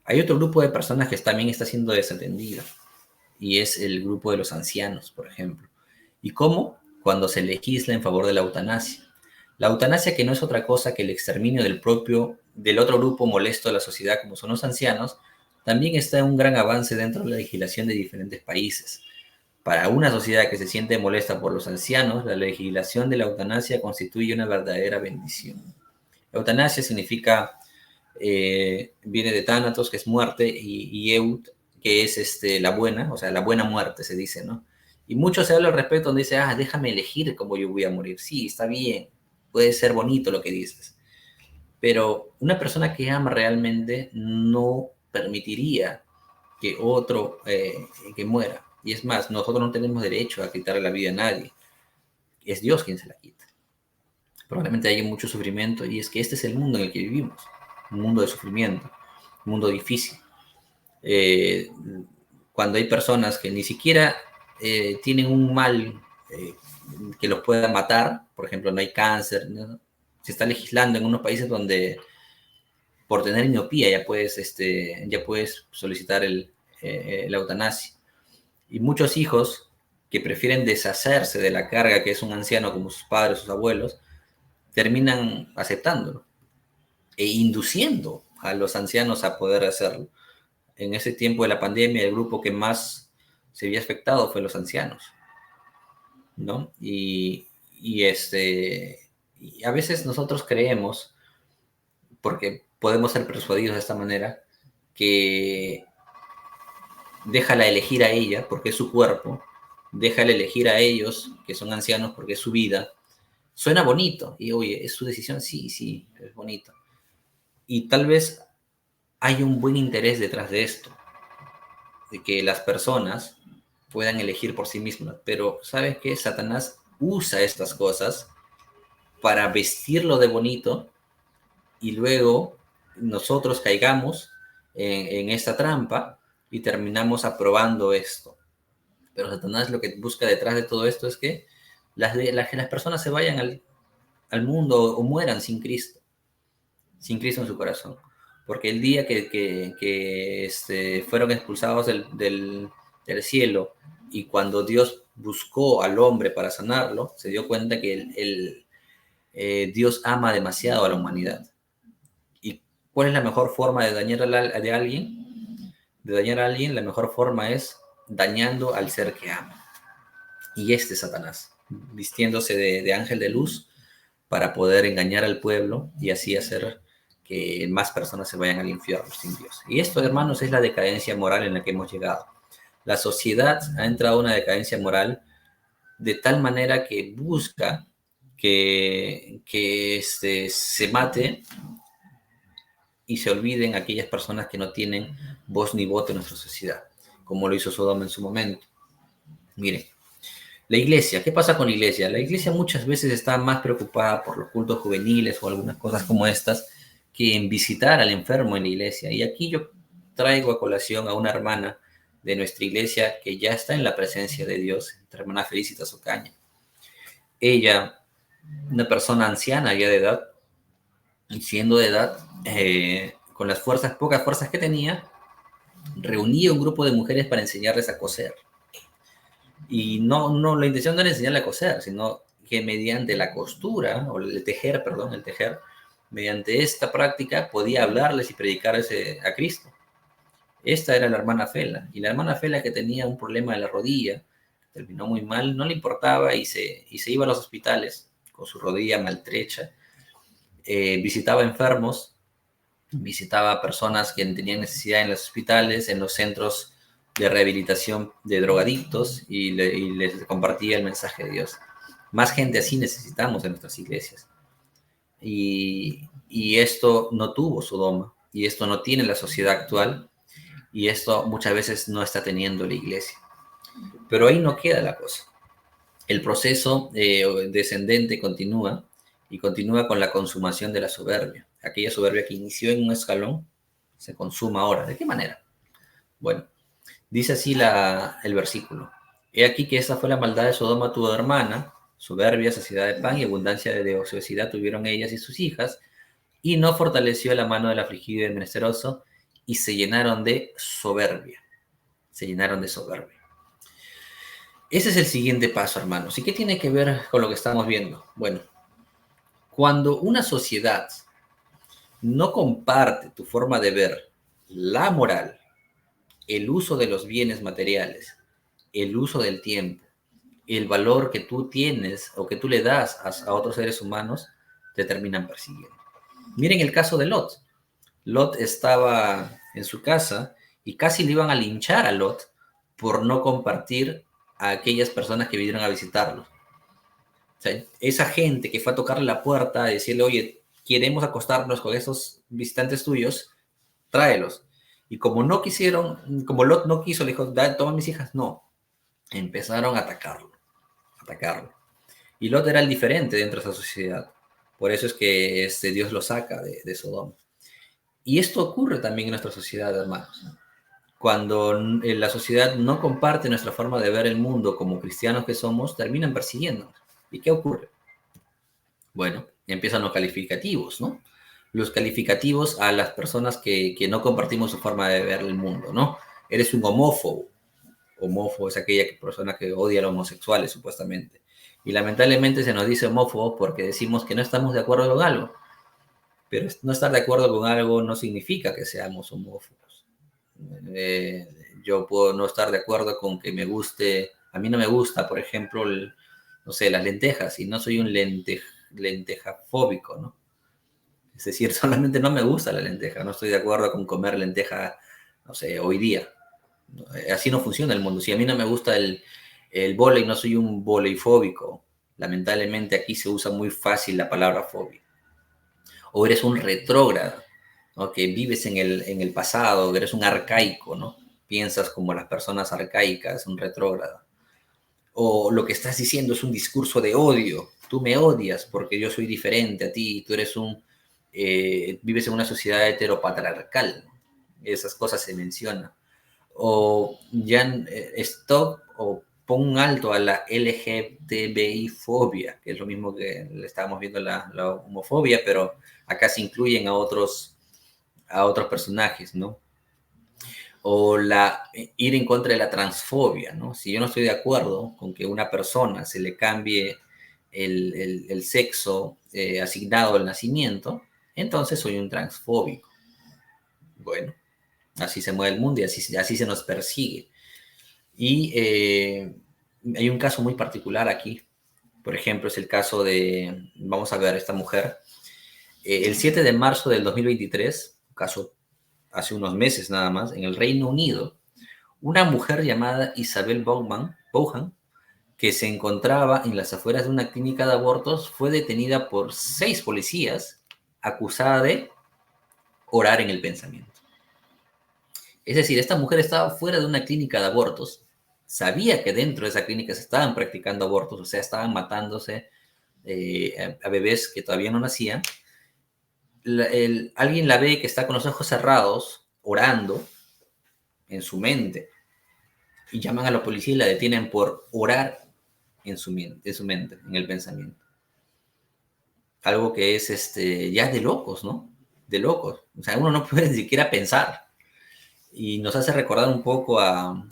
Hay otro grupo de personas que también está siendo desatendido, y es el grupo de los ancianos, por ejemplo. ¿Y cómo? Cuando se legisla en favor de la eutanasia. La eutanasia, que no es otra cosa que el exterminio del otro grupo molesto de la sociedad, como son los ancianos, también está en un gran avance dentro de la legislación de diferentes países. Para una sociedad que se siente molesta por los ancianos, la legislación de la eutanasia constituye una verdadera bendición. Eutanasia significa, viene de Thanatos, que es muerte, y Eut, que es la buena, o sea, la buena muerte se dice, ¿no? Y mucho se habla al respecto donde dice, déjame elegir cómo yo voy a morir. Sí, está bien, puede ser bonito lo que dices, pero una persona que ama realmente no permitiría que otro que muera. Y es más, nosotros no tenemos derecho a quitarle la vida a nadie. Es Dios quien se la quita. Probablemente haya mucho sufrimiento, y es que este es el mundo en el que vivimos. Un mundo de sufrimiento, un mundo difícil. Cuando hay personas que ni siquiera tienen un mal que los pueda matar, por ejemplo, no hay cáncer, ¿no? Se está legislando en unos países donde por tener miopía ya puedes solicitar la eutanasia. Y muchos hijos que prefieren deshacerse de la carga que es un anciano como sus padres, sus abuelos, terminan aceptándolo e induciendo a los ancianos a poder hacerlo. En ese tiempo de la pandemia, el grupo que más se había afectado fue los ancianos, ¿no? Y y a veces nosotros creemos, porque podemos ser persuadidos de esta manera, que déjala elegir a ella porque es su cuerpo, déjala elegir a ellos que son ancianos porque es su vida. Suena bonito y oye, ¿es su decisión? Sí, sí, es bonito. Y tal vez hay un buen interés detrás de esto, de que las personas puedan elegir por sí mismas, pero ¿sabes qué? Satanás usa estas cosas para vestirlo de bonito y luego nosotros caigamos en esta trampa y terminamos aprobando esto. Pero Satanás lo que busca detrás de todo esto es que las personas se vayan al mundo o mueran sin Cristo en su corazón. Porque el día que fueron expulsados del cielo y cuando Dios buscó al hombre para sanarlo, se dio cuenta que Dios ama demasiado a la humanidad. ¿Y cuál es la mejor forma de dañar a alguien? De dañar a alguien, la mejor forma es dañando al ser que ama. Y este es Satanás, vistiéndose de ángel de luz para poder engañar al pueblo y así hacer que más personas se vayan al infierno sin Dios. Y esto, hermanos, es la decadencia moral en la que hemos llegado. La sociedad ha entrado a una decadencia moral de tal manera que busca que se mate y se olviden aquellas personas que no tienen voz ni voto en nuestra sociedad, como lo hizo Sodoma en su momento. Miren, la iglesia, ¿qué pasa con la iglesia? La iglesia muchas veces está más preocupada por los cultos juveniles o algunas cosas como estas que en visitar al enfermo en la iglesia. Y aquí yo traigo a colación a una hermana de nuestra iglesia que ya está en la presencia de Dios, nuestra hermana Felicitas Ocaña. Ella, una persona anciana ya de edad, y siendo de edad, con las fuerzas, pocas fuerzas que tenía, reunía un grupo de mujeres para enseñarles a coser. Y no, la intención no era enseñarle a coser, sino que mediante la costura, o el tejer, mediante esta práctica podía hablarles y predicarles a Cristo. Esta era la hermana Fela, y la hermana Fela que tenía un problema de la rodilla, terminó muy mal, no le importaba y se iba a los hospitales con su rodilla maltrecha, visitaba enfermos, visitaba personas que tenían necesidad en los hospitales, en los centros de rehabilitación de drogadictos y les compartía el mensaje de Dios. Más gente así necesitamos en nuestras iglesias. Y esto no tuvo Sodoma, y esto no tiene la sociedad actual, y esto muchas veces no está teniendo la iglesia. Pero ahí no queda la cosa. El proceso descendente continúa, y continúa con la consumación de la soberbia. Aquella soberbia que inició en un escalón se consuma ahora. ¿De qué manera? Bueno, dice así el versículo. He aquí que esa fue la maldad de Sodoma tu hermana, soberbia, saciedad de pan y abundancia de ociosidad tuvieron ellas y sus hijas, y no fortaleció la mano del afligido y del menesteroso, y se llenaron de soberbia. Se llenaron de soberbia. Ese es el siguiente paso, hermanos. ¿Y qué tiene que ver con lo que estamos viendo? Bueno, cuando una sociedad no comparte tu forma de ver la moral, el uso de los bienes materiales, el uso del tiempo, el valor que tú tienes o que tú le das a otros seres humanos, te terminan persiguiendo. Miren el caso de Lot. Lot estaba en su casa y casi le iban a linchar a Lot por no compartir a aquellas personas que vinieron a visitarlo. O sea, esa gente que fue a tocarle la puerta y decirle, oye, queremos acostarnos con esos visitantes tuyos, tráelos. Y como no quisieron, como Lot no quiso, le dijo, toma mis hijas, no. Empezaron a atacarlo. Y Lot era el diferente dentro de esa sociedad. Por eso es que Dios lo saca de Sodoma. Y esto ocurre también en nuestra sociedad, hermanos. Cuando la sociedad no comparte nuestra forma de ver el mundo como cristianos que somos, terminan persiguiéndonos. ¿Y qué ocurre? Bueno, empiezan los calificativos, ¿no? Los calificativos a las personas que no compartimos su forma de ver el mundo, ¿no? Eres un homófobo. Homófobo es aquella persona que odia a los homosexuales, supuestamente. Y lamentablemente se nos dice homófobo porque decimos que no estamos de acuerdo con algo. Pero no estar de acuerdo con algo no significa que seamos homófobos. Yo puedo no estar de acuerdo con que me guste, a mí no me gusta, por ejemplo, no sé, las lentejas, y no soy un lentejafóbico, ¿no? Es decir, solamente no me gusta la lenteja, no estoy de acuerdo con comer lenteja, no sé, hoy día. Así no funciona el mundo. Si a mí no me gusta el vóley, no soy un voleifóbico. Lamentablemente aquí se usa muy fácil la palabra fobia. O eres un retrógrado, ¿no? Que vives en el pasado, eres un arcaico, ¿no? Piensas como las personas arcaicas, un retrógrado. O lo que estás diciendo es un discurso de odio. Tú me odias porque yo soy diferente a ti, tú eres vives en una sociedad heteropatriarcal. Esas cosas se mencionan. O ya stop o pon un alto a la LGTBI-fobia, que es lo mismo que le estábamos viendo la homofobia, pero acá se incluyen a otros personajes, ¿no? O ir en contra de la transfobia, ¿no? Si yo no estoy de acuerdo con que una persona se le cambie el sexo asignado al nacimiento, entonces soy un transfóbico. Bueno, así se mueve el mundo y así se nos persigue. Y hay un caso muy particular aquí. Por ejemplo, es el caso de, vamos a ver, esta mujer. El 7 de marzo del 2023, un caso hace unos meses nada más, en el Reino Unido, una mujer llamada Isabel Bowman, que se encontraba en las afueras de una clínica de abortos, fue detenida por 6 policías acusada de orar en el pensamiento. Es decir, esta mujer estaba fuera de una clínica de abortos, sabía que dentro de esa clínica se estaban practicando abortos, o sea, estaban matándose a bebés que todavía no nacían. Alguien la ve que está con los ojos cerrados, orando en su mente, y llaman a la policía y la detienen por orar en su mente, en el pensamiento. Algo que es ya de locos, ¿no? De locos. O sea, uno no puede ni siquiera pensar. Y nos hace recordar un poco a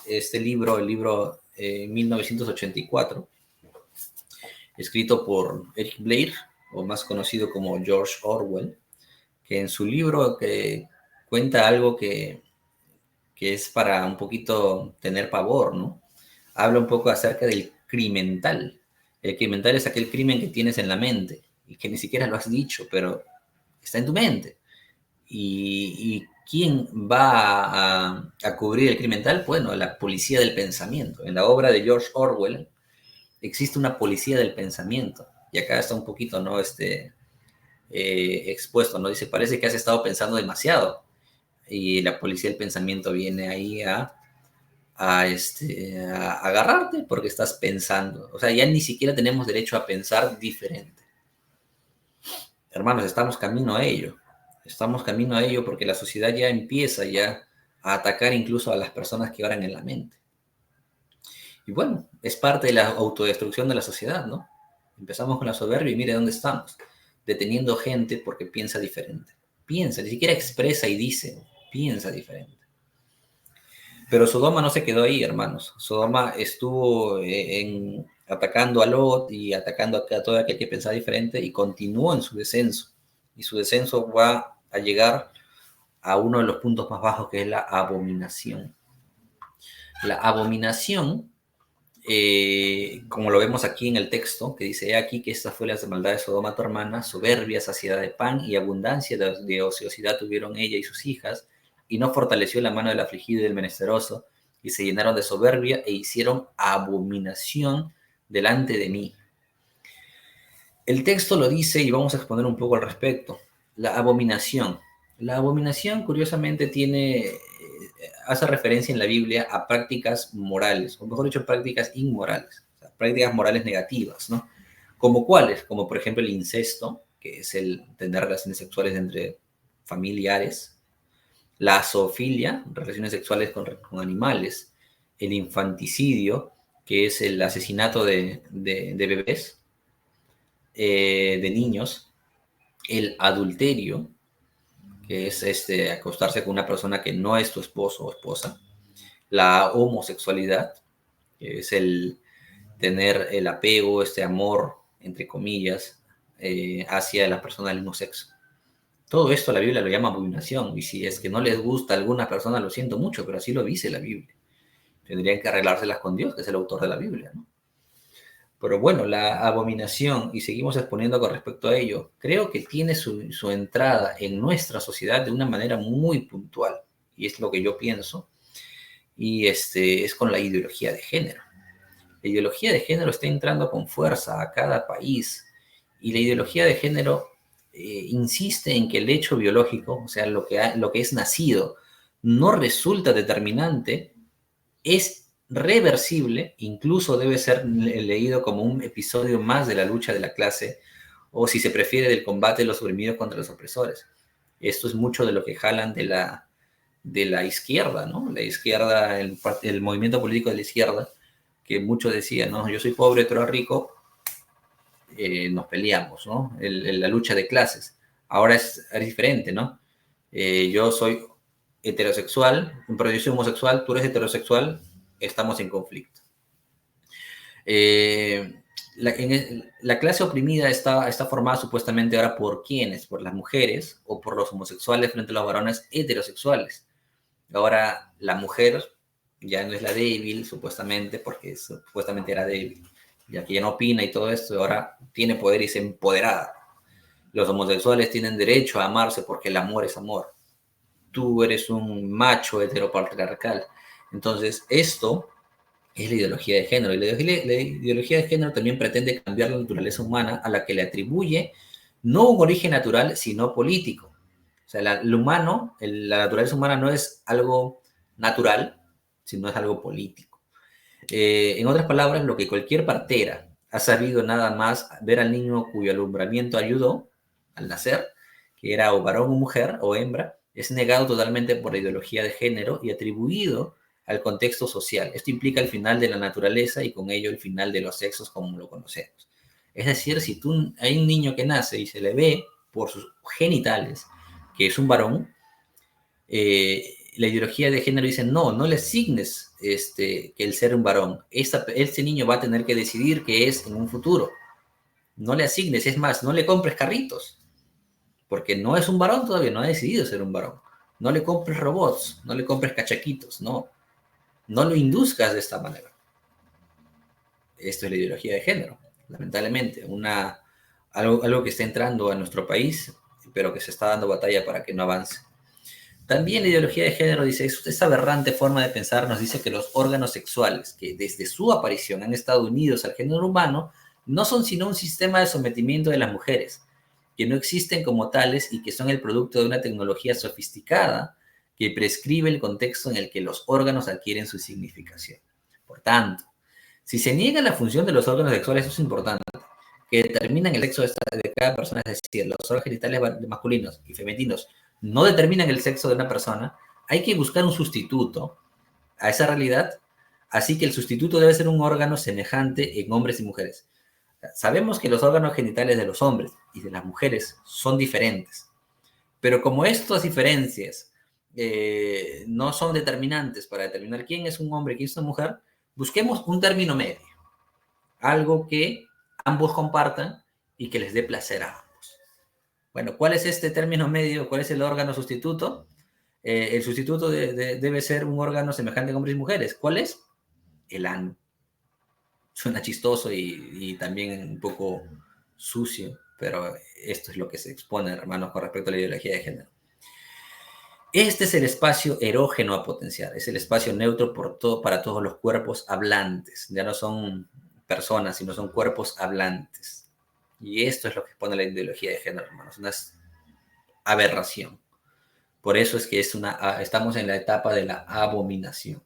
este libro, el libro 1984, escrito por Eric Blair, o más conocido como George Orwell, que en su libro que cuenta algo que es para un poquito tener pavor, ¿no? Habla un poco acerca del crimental. El crimental es aquel crimen que tienes en la mente y que ni siquiera lo has dicho, pero está en tu mente. ¿Y quién va a cubrir el crimental? Bueno, la policía del pensamiento. En la obra de George Orwell existe una policía del pensamiento. Y acá está un poquito, ¿no? Expuesto, ¿no? Dice, parece que has estado pensando demasiado. Y la policía del pensamiento viene ahí a agarrarte porque estás pensando. O sea, ya ni siquiera tenemos derecho a pensar diferente. Hermanos, estamos camino a ello. Estamos camino a ello porque la sociedad ya empieza ya a atacar incluso a las personas que oran en la mente. Y bueno, es parte de la autodestrucción de la sociedad, ¿no? Empezamos con la soberbia y mire dónde estamos, deteniendo gente porque piensa diferente. Piensa, ni siquiera expresa y dice, piensa diferente. Pero Sodoma no se quedó ahí, hermanos. Sodoma estuvo atacando a Lot y atacando a todo aquel que pensaba diferente y continuó en su descenso. Y su descenso va a llegar a uno de los puntos más bajos, que es la abominación. La abominación, como lo vemos aquí en el texto, que dice, he aquí que esta fue la maldad de Sodoma tu hermana, soberbia, saciedad de pan y abundancia de ociosidad tuvieron ella y sus hijas, y no fortaleció la mano del afligido y del menesteroso, y se llenaron de soberbia e hicieron abominación delante de mí. El texto lo dice y vamos a exponer un poco al respecto. La abominación. La abominación, curiosamente, hace referencia en la Biblia a prácticas morales, o mejor dicho, prácticas inmorales, o sea, prácticas morales negativas, ¿no? ¿Como cuáles? Como por ejemplo el incesto, que es el tener relaciones sexuales entre familiares, la zoofilia, relaciones sexuales con animales, el infanticidio, que es el asesinato de bebés, de niños, el adulterio, que es acostarse con una persona que no es tu esposo o esposa, la homosexualidad, que es el tener el apego, este amor, entre comillas, hacia la persona del mismo sexo. Todo esto la Biblia lo llama abominación, y si es que no les gusta a alguna persona, lo siento mucho, pero así lo dice la Biblia. Tendrían que arreglárselas con Dios, que es el autor de la Biblia, ¿no? Pero bueno, la abominación, y seguimos exponiendo con respecto a ello, creo que tiene su entrada en nuestra sociedad de una manera muy puntual, y es lo que yo pienso, y es con la ideología de género. La ideología de género está entrando con fuerza a cada país, y la ideología de género insiste en que el hecho biológico, o sea, lo que es nacido, no resulta determinante, es reversible, incluso debe ser leído como un episodio más de la lucha de la clase, o si se prefiere, del combate de los oprimidos contra los opresores. Esto es mucho de lo que jalan de la izquierda, ¿no? La izquierda, el movimiento político de la izquierda, que muchos decían, no, yo soy pobre, tú eres rico, nos peleamos, ¿no? La lucha de clases. Ahora es diferente, ¿no? Yo soy heterosexual, pero yo soy homosexual, tú eres heterosexual, estamos en conflicto. La clase oprimida está formada supuestamente ahora por quiénes, por las mujeres o por los homosexuales frente a los varones heterosexuales. Ahora la mujer ya no es la débil, supuestamente, porque supuestamente era débil, ya que ya no opina y todo esto, ahora tiene poder y es empoderada. Los homosexuales tienen derecho a amarse porque el amor es amor. Tú eres un macho heteropatriarcal. Entonces, esto es la ideología de género. Y la ideología de género también pretende cambiar la naturaleza humana a la que le atribuye no un origen natural, sino político. O sea, el humano, la naturaleza humana no es algo natural, sino es algo político. En otras palabras, lo que cualquier partera ha sabido nada más ver al niño cuyo alumbramiento ayudó al nacer, que era o varón o mujer o hembra, es negado totalmente por la ideología de género y atribuido al contexto social. Esto implica el final de la naturaleza y con ello el final de los sexos como lo conocemos. Es decir, si hay un niño que nace y se le ve por sus genitales que es un varón, la ideología de género dice, no, no le asignes que el ser un varón. Este niño va a tener que decidir qué es en un futuro. No le asignes, es más, no le compres carritos, porque no es un varón todavía, no ha decidido ser un varón. No le compres robots, no le compres cachaquitos, no. No lo induzcas de esta manera. Esto es la ideología de género, lamentablemente. Algo que está entrando a nuestro país, pero que se está dando batalla para que no avance. También la ideología de género dice, esta aberrante forma de pensar nos dice que los órganos sexuales, que desde su aparición han estado unidos al género humano, no son sino un sistema de sometimiento de las mujeres, que no existen como tales y que son el producto de una tecnología sofisticada que prescribe el contexto en el que los órganos adquieren su significación. Por tanto, si se niega la función de los órganos sexuales, eso es importante, que determinan el sexo de cada persona, es decir, los órganos genitales masculinos y femeninos no determinan el sexo de una persona, hay que buscar un sustituto a esa realidad, así que el sustituto debe ser un órgano semejante en hombres y mujeres. Sabemos que los órganos genitales de los hombres y de las mujeres son diferentes, pero como estas diferencias no son determinantes para determinar quién es un hombre y quién es una mujer, busquemos un término medio, algo que ambos compartan y que les dé placer a ambos. Bueno, ¿cuál es este término medio? ¿Cuál es el órgano sustituto? El sustituto debe ser un órgano semejante en hombres y mujeres. ¿Cuál es? El ano. Suena chistoso y también un poco sucio, pero esto es lo que se expone, hermanos, con respecto a la ideología de género. Este es el espacio erógeno a potenciar, es el espacio neutro para todos los cuerpos hablantes. Ya no son personas, sino son cuerpos hablantes. Y esto es lo que expone la ideología de género, hermanos, una aberración. Por eso es que estamos en la etapa de la abominación.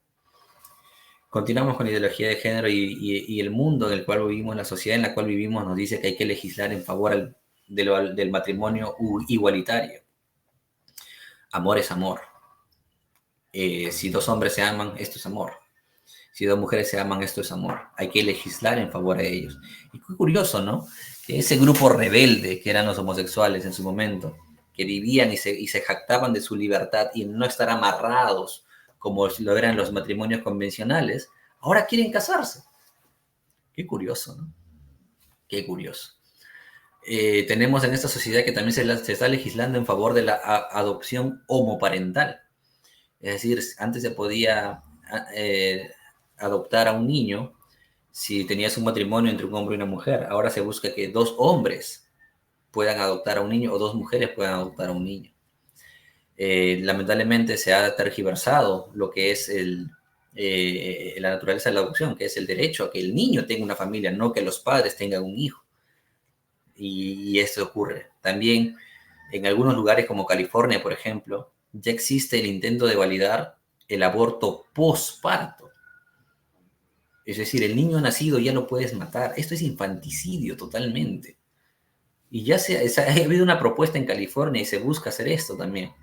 Continuamos con la ideología de género y el mundo en el cual vivimos, la sociedad en la cual vivimos nos dice que hay que legislar en favor del matrimonio igualitario. Amor es amor. Si dos hombres se aman, esto es amor. Si dos mujeres se aman, esto es amor. Hay que legislar en favor de ellos. Y qué curioso, ¿no? Que ese grupo rebelde que eran los homosexuales en su momento, que vivían y se jactaban de su libertad y no estar amarrados como lo eran los matrimonios convencionales, ahora quieren casarse. Qué curioso, ¿no? Qué curioso. Tenemos en esta sociedad que también se está legislando en favor de la adopción homoparental. Es decir, antes se podía adoptar a un niño si tenías un matrimonio entre un hombre y una mujer. Ahora se busca que dos hombres puedan adoptar a un niño o dos mujeres puedan adoptar a un niño. Lamentablemente se ha tergiversado lo que es la naturaleza de la adopción, que es el derecho a que el niño tenga una familia, no que los padres tengan un hijo. Y esto ocurre. También en algunos lugares como California, por ejemplo, ya existe el intento de validar el aborto postparto. Es decir, el niño nacido ya lo puedes matar. Esto es infanticidio totalmente. Y ya ha habido una propuesta en California y se busca hacer esto también.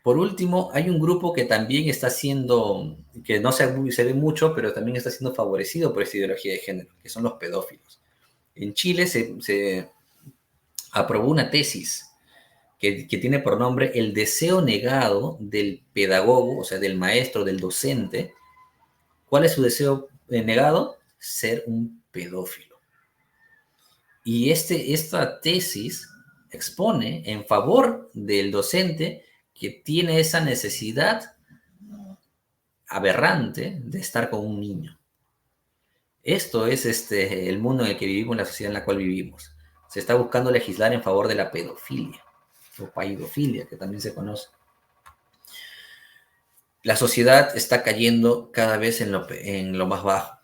Por último, hay un grupo que también está siendo, que no se ve mucho, pero también está siendo favorecido por esta ideología de género, que son los pedófilos. En Chile se aprobó una tesis que tiene por nombre el deseo negado del pedagogo, o sea, del maestro, del docente. ¿Cuál es su deseo negado? Ser un pedófilo. Y esta tesis expone en favor del docente que tiene esa necesidad aberrante de estar con un niño. Esto es el mundo en el que vivimos, la sociedad en la cual vivimos. Se está buscando legislar en favor de la pedofilia, o paidofilia, que también se conoce. La sociedad está cayendo cada vez en lo más bajo.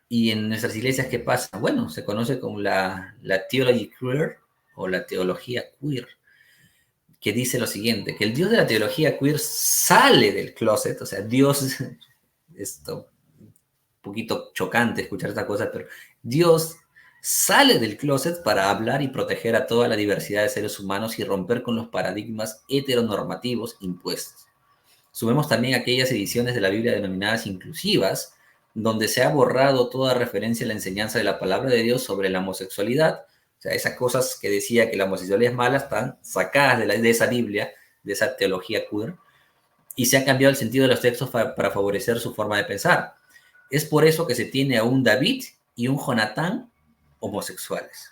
Y en nuestras iglesias, ¿qué pasa? Bueno, se conoce como la theology queer o la teología queer, que dice lo siguiente, que el Dios de la teología queer sale del closet, o sea, Dios, esto, un poquito chocante escuchar esta cosa, pero Dios sale del closet para hablar y proteger a toda la diversidad de seres humanos y romper con los paradigmas heteronormativos impuestos. Sumemos también aquellas ediciones de la Biblia denominadas inclusivas, donde se ha borrado toda referencia a la enseñanza de la palabra de Dios sobre la homosexualidad. O sea, esas cosas que decía que la homosexualidad es mala están sacadas de esa Biblia, de esa teología queer, y se ha cambiado el sentido de los textos para favorecer su forma de pensar. Es por eso que se tiene a un David y un Jonatán homosexuales.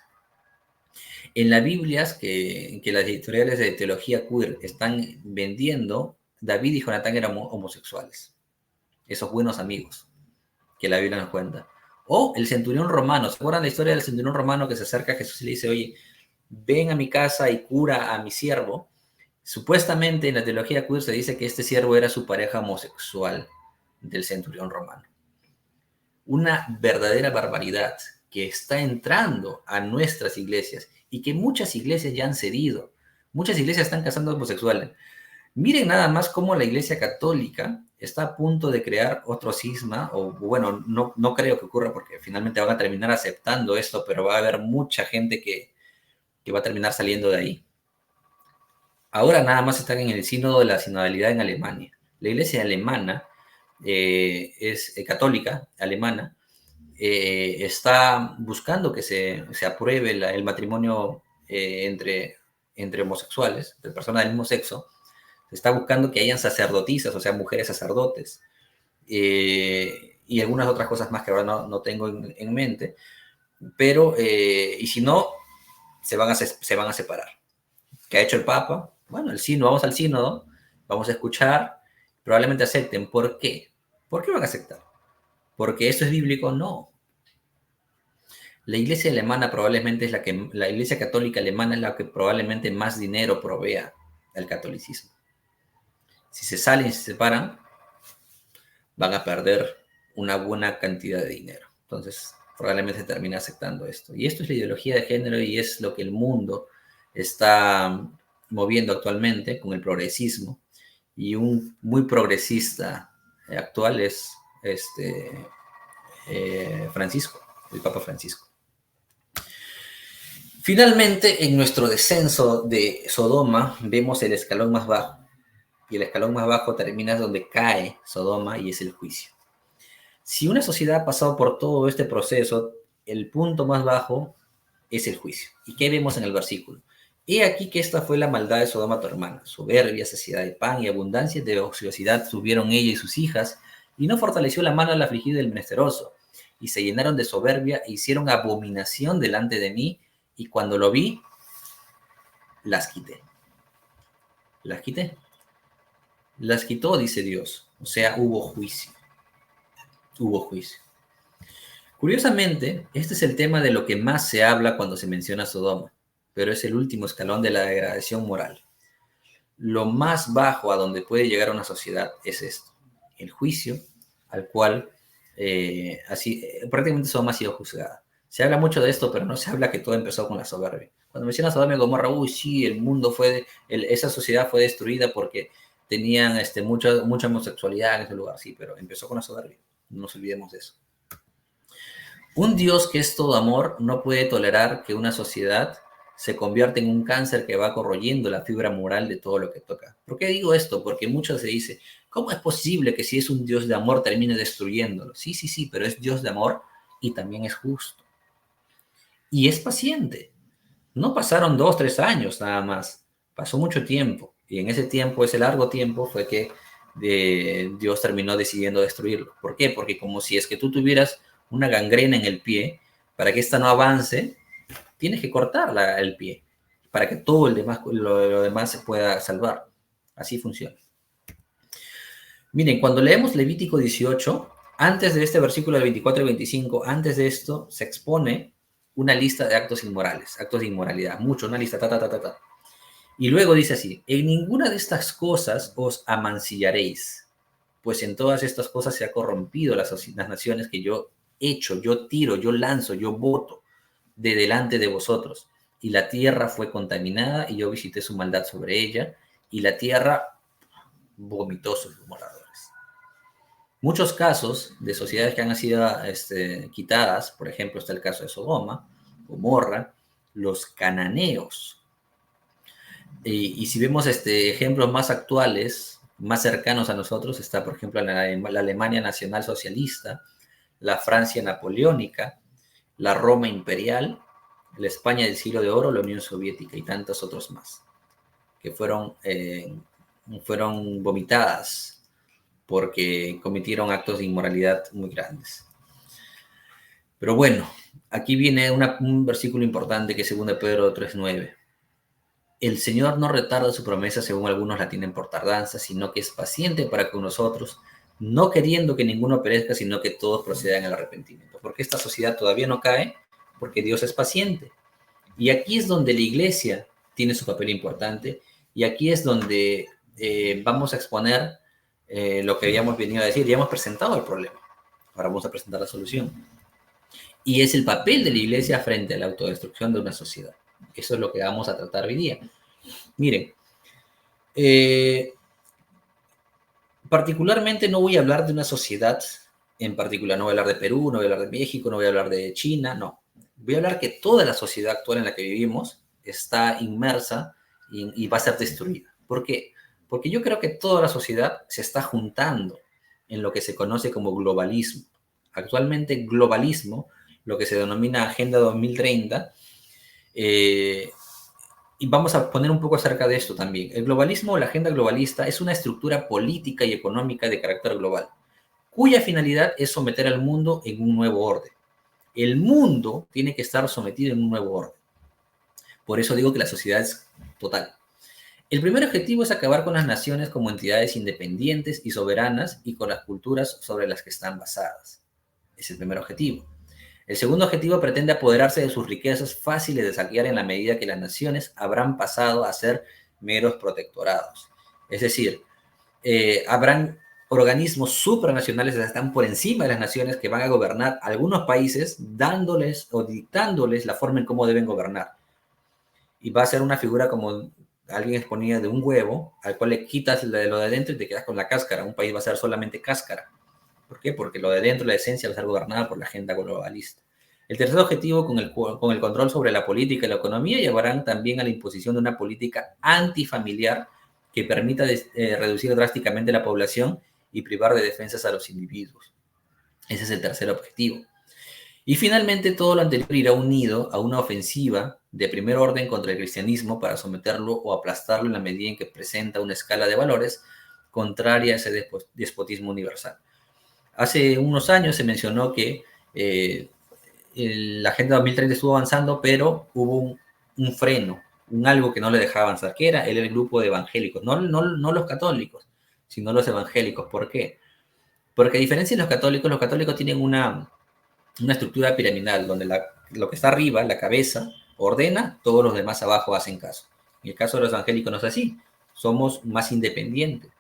En las Biblias que las editoriales de teología queer están vendiendo, David y Jonatán eran homosexuales. Esos buenos amigos que la Biblia nos cuenta. O el centurión romano. ¿Se acuerdan la historia del centurión romano que se acerca a Jesús y le dice, oye, ven a mi casa y cura a mi siervo? Supuestamente en la teología queer se dice que este siervo era su pareja homosexual del centurión romano. Una verdadera barbaridad que está entrando a nuestras iglesias y que muchas iglesias ya han cedido. Muchas iglesias están casando homosexuales. Miren nada más cómo la Iglesia Católica está a punto de crear otro cisma, o bueno, no creo que ocurra porque finalmente van a terminar aceptando esto, pero va a haber mucha gente que va a terminar saliendo de ahí. Ahora nada más están en el sínodo de la sinodalidad en Alemania. La Iglesia alemana es católica, alemana, está buscando que se apruebe el matrimonio entre homosexuales, de personas del mismo sexo. Se está buscando que hayan sacerdotisas, o sea, mujeres sacerdotes, y algunas otras cosas más que ahora no tengo en mente, pero, y si no, se van a separar. ¿Qué ha hecho el Papa? Bueno, vamos al sínodo, vamos a escuchar, probablemente acepten. ¿Por qué? ¿Por qué van a aceptar? ¿Porque esto es bíblico? No. La iglesia alemana probablemente es la iglesia católica alemana es la que probablemente más dinero provea al catolicismo. Si se salen y se separan, van a perder una buena cantidad de dinero. Entonces, probablemente se termine aceptando esto. Y esto es la ideología de género y es lo que el mundo está moviendo actualmente con el progresismo. Y un muy progresista actual es Francisco, el Papa Francisco. Finalmente, en nuestro descenso de Sodoma, vemos el escalón más bajo. Y el escalón más bajo termina donde cae Sodoma y es el juicio. Si una sociedad ha pasado por todo este proceso, el punto más bajo es el juicio. ¿Y qué vemos en el versículo? He aquí que esta fue la maldad de Sodoma tu hermana, soberbia, saciedad de pan y abundancia de ociosidad tuvieron ella y sus hijas, y no fortaleció la mano al afligido y del menesteroso, y se llenaron de soberbia e hicieron abominación delante de mí, y cuando lo vi, las quité. Las quité. Las quitó, dice Dios. O sea, hubo juicio. Hubo juicio. Curiosamente, este es el tema de lo que más se habla cuando se menciona Sodoma, pero es el último escalón de la degradación moral. Lo más bajo a donde puede llegar una sociedad es esto, el juicio al cual prácticamente Sodoma ha sido juzgada. Se habla mucho de esto, pero no se habla que todo empezó con la soberbia. Cuando menciona Sodoma y Gomorra, uy, sí, el mundo esa sociedad fue destruida porque tenían mucha homosexualidad en ese lugar, sí, pero empezó con la soberbia. No nos olvidemos de eso. Un Dios que es todo amor no puede tolerar que una sociedad se convierta en un cáncer que va corroyendo la fibra moral de todo lo que toca. ¿Por qué digo esto? Porque mucho se dice, ¿cómo es posible que si es un Dios de amor termine destruyéndolo? Sí, sí, sí, pero es Dios de amor y también es justo. Y es paciente. No pasaron 2, 3 años nada más. Pasó mucho tiempo. Y en ese tiempo, ese largo tiempo, fue que Dios terminó decidiendo destruirlo. ¿Por qué? Porque como si es que tú tuvieras una gangrena en el pie, para que ésta no avance, tienes que cortar el pie, para que todo lo demás se pueda salvar. Así funciona. Miren, cuando leemos Levítico 18, antes de este versículo del 24 y 25, antes de esto se expone una lista de actos inmorales, actos de inmoralidad, mucho, una lista, ta, ta, ta, ta, ta. Y luego dice así, en ninguna de estas cosas os amancillaréis, pues en todas estas cosas se ha corrompido las naciones que yo echo, yo tiro, yo lanzo, yo boto de delante de vosotros. Y la tierra fue contaminada y yo visité su maldad sobre ella y la tierra vomitó sus moradores. Muchos casos de sociedades que han sido quitadas, por ejemplo, está el caso de Sodoma, Gomorra, los cananeos. Y si vemos ejemplos más actuales, más cercanos a nosotros, está, por ejemplo, la Alemania nacional socialista, la Francia napoleónica, la Roma imperial, la España del siglo de oro, la Unión Soviética y tantos otros más, que fueron vomitadas porque cometieron actos de inmoralidad muy grandes. Pero bueno, aquí viene un versículo importante que es 2 Pedro 3:9. El Señor no retarda su promesa según algunos la tienen por tardanza, sino que es paciente para con nosotros, no queriendo que ninguno perezca, sino que todos procedan al arrepentimiento. Porque esta sociedad todavía no cae, porque Dios es paciente. Y aquí es donde la iglesia tiene su papel importante, y aquí es donde vamos a exponer lo que habíamos venido a decir. Ya hemos presentado el problema, ahora vamos a presentar la solución. Y es el papel de la iglesia frente a la autodestrucción de una sociedad. Eso es lo que vamos a tratar hoy día. Miren, particularmente no voy a hablar de una sociedad en particular, no voy a hablar de Perú, no voy a hablar de México, no voy a hablar de China, no. Voy a hablar que toda la sociedad actual en la que vivimos está inmersa y va a ser destruida. ¿Por qué? Porque yo creo que toda la sociedad se está juntando en lo que se conoce como globalismo. Actualmente globalismo, lo que se denomina Agenda 2030, y vamos a poner un poco acerca de esto también. El globalismo o la agenda globalista es una estructura política y económica de carácter global, cuya finalidad es someter al mundo en un nuevo orden. El mundo tiene que estar sometido en un nuevo orden. Por eso digo que la sociedad es total. El primer objetivo es acabar con las naciones como entidades independientes y soberanas y con las culturas sobre las que están basadas. Es el primer objetivo. El segundo objetivo pretende apoderarse de sus riquezas fáciles de saquear en la medida que las naciones habrán pasado a ser meros protectorados. Es decir, habrán organismos supranacionales que están por encima de las naciones que van a gobernar algunos países dándoles o dictándoles la forma en cómo deben gobernar. Y va a ser una figura como alguien exponía de un huevo al cual le quitas lo de dentro y te quedas con la cáscara. Un país va a ser solamente cáscara. ¿Por qué? Porque lo de dentro, la esencia, va a ser gobernada por la agenda globalista. El tercer objetivo, con el control sobre la política y la economía, llevarán también a la imposición de una política antifamiliar que permita reducir drásticamente la población y privar de defensas a los individuos. Ese es el tercer objetivo. Y finalmente, todo lo anterior irá unido a una ofensiva de primer orden contra el cristianismo para someterlo o aplastarlo en la medida en que presenta una escala de valores contraria a ese despotismo universal. Hace unos años se mencionó que la Agenda 2030 estuvo avanzando, pero hubo un freno, algo que no le dejaba avanzar, que era el grupo de evangélicos, no los católicos, sino los evangélicos. ¿Por qué? Porque a diferencia de los católicos tienen una una estructura piramidal donde lo que está arriba, la cabeza, ordena, todos los demás abajo hacen caso. En el caso de los evangélicos no es así, somos más independientes.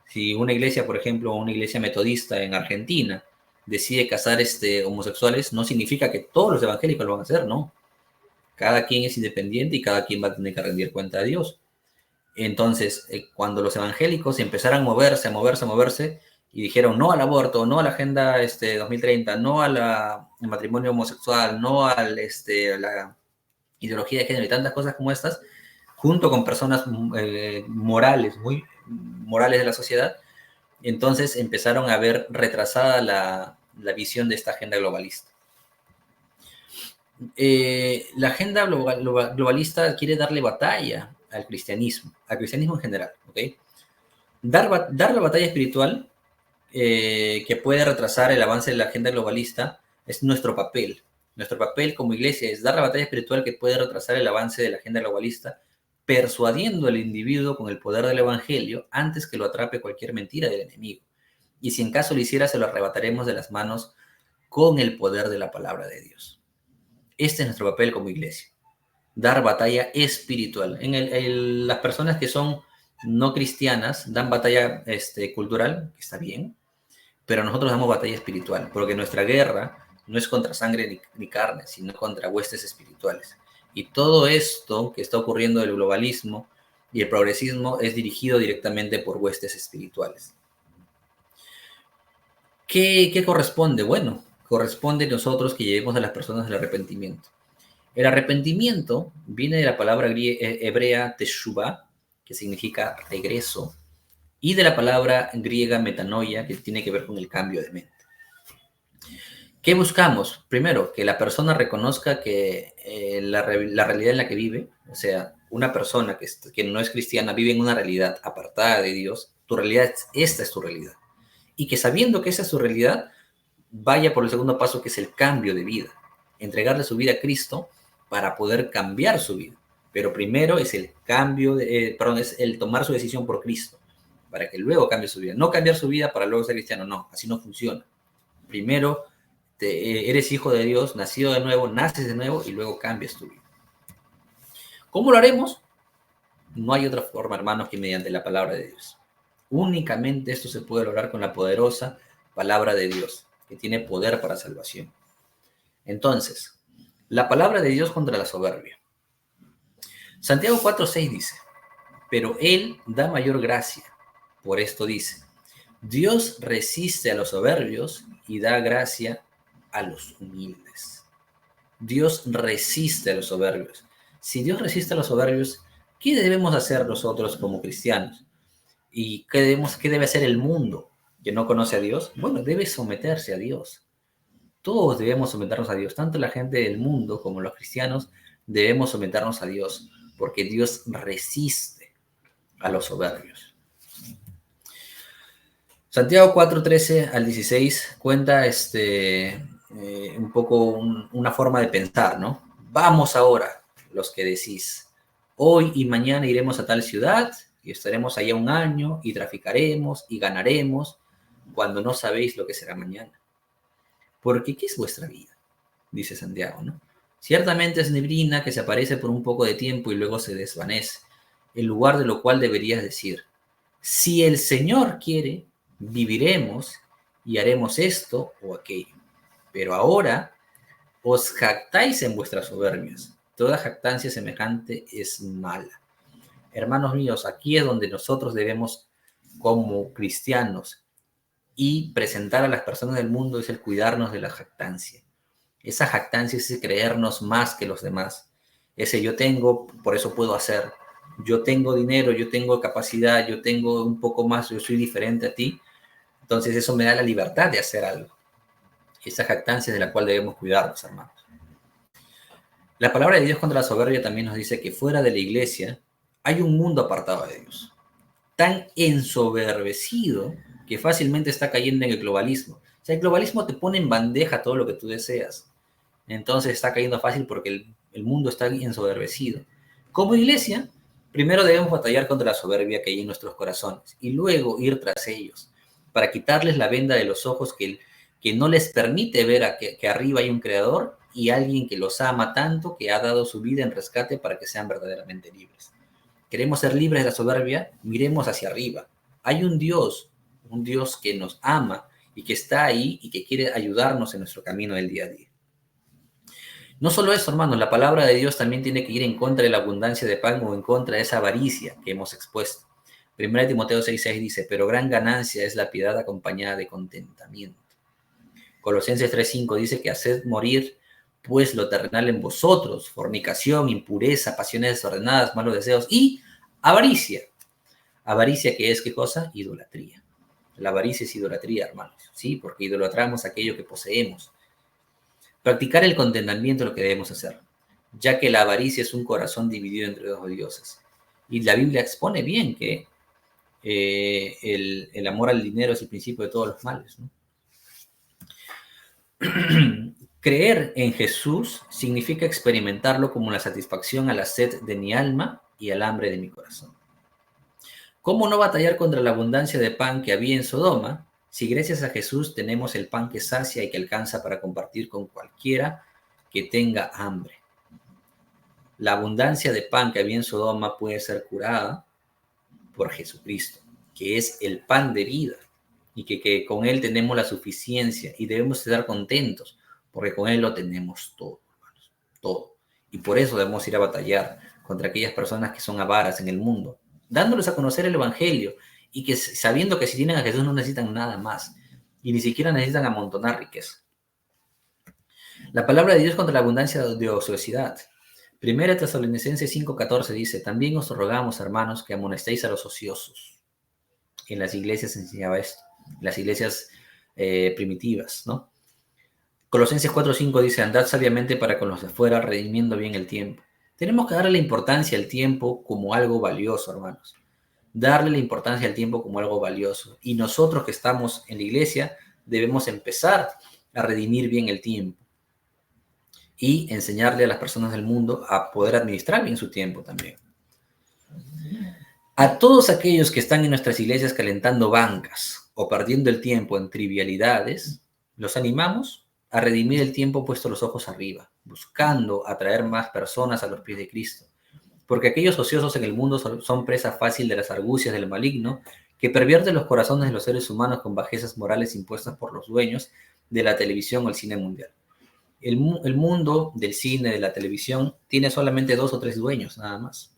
Si una iglesia, por ejemplo, una iglesia metodista en Argentina decide casar homosexuales, no significa que todos los evangélicos lo van a hacer, no. Cada quien es independiente y cada quien va a tener que rendir cuenta a Dios. Entonces, cuando los evangélicos empezaron a moverse, y dijeron no al aborto, no a la Agenda 2030, no al matrimonio homosexual, no a la ideología de género y tantas cosas como estas, junto con personas morales, muy morales de la sociedad, entonces empezaron a ver retrasada la visión de esta agenda globalista. La agenda globalista quiere darle batalla al cristianismo en general, ¿ok? Dar la batalla espiritual que puede retrasar el avance de la agenda globalista es nuestro papel. Nuestro papel como iglesia es dar la batalla espiritual que puede retrasar el avance de la agenda globalista, persuadiendo al individuo con el poder del evangelio antes que lo atrape cualquier mentira del enemigo. Y si en caso lo hiciera, se lo arrebataremos de las manos con el poder de la palabra de Dios. Este es nuestro papel como iglesia, dar batalla espiritual. Las personas que son no cristianas dan batalla cultural, que está bien, pero nosotros damos batalla espiritual, porque nuestra guerra no es contra sangre ni carne, sino contra huestes espirituales. Y todo esto que está ocurriendo del globalismo y el progresismo es dirigido directamente por huestes espirituales. ¿Qué corresponde? Bueno, corresponde a nosotros que llevemos a las personas al arrepentimiento. El arrepentimiento viene de la palabra hebrea teshuvah, que significa regreso, y de la palabra griega metanoia, que tiene que ver con el cambio de mente. ¿Qué buscamos? Primero, que la persona reconozca que la realidad en la que vive, o sea, una persona que no es cristiana vive en una realidad apartada de Dios, tu realidad, esta es tu realidad. Y que sabiendo que esa es tu realidad, vaya por el segundo paso, que es el cambio de vida. Entregarle su vida a Cristo para poder cambiar su vida. Pero primero es el cambio, es el tomar su decisión por Cristo, para que luego cambie su vida. No cambiar su vida para luego ser cristiano, no, así no funciona. Primero eres hijo de Dios, nacido de nuevo, naces de nuevo y luego cambias tu vida. ¿Cómo lo haremos? No hay otra forma, hermanos, que mediante la palabra de Dios. Únicamente esto se puede lograr con la poderosa palabra de Dios, que tiene poder para salvación. Entonces, la palabra de Dios contra la soberbia. Santiago 4:6 dice, pero Él da mayor gracia. Por esto dice, Dios resiste a los soberbios y da gracia a los humildes. Dios resiste a los soberbios. Si Dios resiste a los soberbios, ¿qué debemos hacer nosotros como cristianos? ¿Y qué debe hacer el mundo que no conoce a Dios? Bueno, debe someterse a Dios. Todos debemos someternos a Dios, tanto la gente del mundo como los cristianos debemos someternos a Dios, porque Dios resiste a los soberbios. Santiago 4:13 al 16 cuenta un poco una forma de pensar, ¿no? Vamos ahora, los que decís, hoy y mañana iremos a tal ciudad y estaremos allá un año y traficaremos y ganaremos, cuando no sabéis lo que será mañana. Porque ¿qué es vuestra vida? Dice Santiago, ¿no? Ciertamente es neblina que se aparece por un poco de tiempo y luego se desvanece, en lugar de lo cual deberías decir, si el Señor quiere, viviremos y haremos esto o aquello. Pero ahora os jactáis en vuestras soberbias. Toda jactancia semejante es mala. Hermanos míos, aquí es donde nosotros debemos, como cristianos, y presentar a las personas del mundo, es el cuidarnos de la jactancia. Esa jactancia es creernos más que los demás. Ese yo tengo, por eso puedo hacer. Yo tengo dinero, yo tengo capacidad, yo tengo un poco más, yo soy diferente a ti. Entonces eso me da la libertad de hacer algo. Esa jactancia es de la cual debemos cuidarnos, hermanos. La palabra de Dios contra la soberbia también nos dice que fuera de la iglesia hay un mundo apartado de Dios, tan ensoberbecido que fácilmente está cayendo en el globalismo. O sea, el globalismo te pone en bandeja todo lo que tú deseas. Entonces está cayendo fácil porque el mundo está ensoberbecido. Como iglesia, primero debemos batallar contra la soberbia que hay en nuestros corazones y luego ir tras ellos para quitarles la venda de los ojos que que no les permite ver que arriba hay un creador y alguien que los ama tanto que ha dado su vida en rescate para que sean verdaderamente libres. ¿Queremos ser libres de la soberbia? Miremos hacia arriba. Hay un Dios que nos ama y que está ahí y que quiere ayudarnos en nuestro camino del día a día. No solo eso, hermanos, la palabra de Dios también tiene que ir en contra de la abundancia de pan o en contra de esa avaricia que hemos expuesto. 1 Timoteo 6:6 dice, pero gran ganancia es la piedad acompañada de contentamiento. Colosenses 3:5 dice que haced morir pues lo terrenal en vosotros, fornicación, impureza, pasiones desordenadas, malos deseos y avaricia. Avaricia, que es, ¿qué cosa? Idolatría. La avaricia es idolatría, hermanos, ¿sí? Porque idolatramos aquello que poseemos. Practicar el contentamiento es lo que debemos hacer, ya que la avaricia es un corazón dividido entre dos dioses. Y la Biblia expone bien que el amor al dinero es el principio de todos los males, ¿no? Creer en Jesús significa experimentarlo como la satisfacción a la sed de mi alma y al hambre de mi corazón. ¿Cómo no batallar contra la abundancia de pan que había en Sodoma si gracias a Jesús tenemos el pan que sacia y que alcanza para compartir con cualquiera que tenga hambre? La abundancia de pan que había en Sodoma puede ser curada por Jesucristo, que es el pan de vida y que con Él tenemos la suficiencia y debemos estar contentos porque con Él lo tenemos todo, hermanos, todo. Y por eso debemos ir a batallar contra aquellas personas que son avaras en el mundo, dándoles a conocer el Evangelio y que sabiendo que si tienen a Jesús no necesitan nada más y ni siquiera necesitan amontonar riqueza. La palabra de Dios contra la abundancia de ociosidad. 1 Tesalonicenses 5:14 dice, también os rogamos, hermanos, que amonestéis a los ociosos. En las iglesias se enseñaba esto, las iglesias primitivas, ¿no? Colosenses 4:5 dice, andad sabiamente para con los de afuera, redimiendo bien el tiempo. Tenemos que darle la importancia al tiempo como algo valioso, hermanos. Darle la importancia al tiempo como algo valioso. Y nosotros que estamos en la iglesia debemos empezar a redimir bien el tiempo y enseñarle a las personas del mundo a poder administrar bien su tiempo también. A todos aquellos que están en nuestras iglesias calentando bancas o perdiendo el tiempo en trivialidades, los animamos a redimir el tiempo puesto los ojos arriba, buscando atraer más personas a los pies de Cristo. Porque aquellos ociosos en el mundo son presa fácil de las argucias del maligno, que pervierte los corazones de los seres humanos con bajezas morales impuestas por los dueños de la televisión o el cine mundial. El mundo del cine, de la televisión, tiene solamente 2 o 3 dueños, nada más.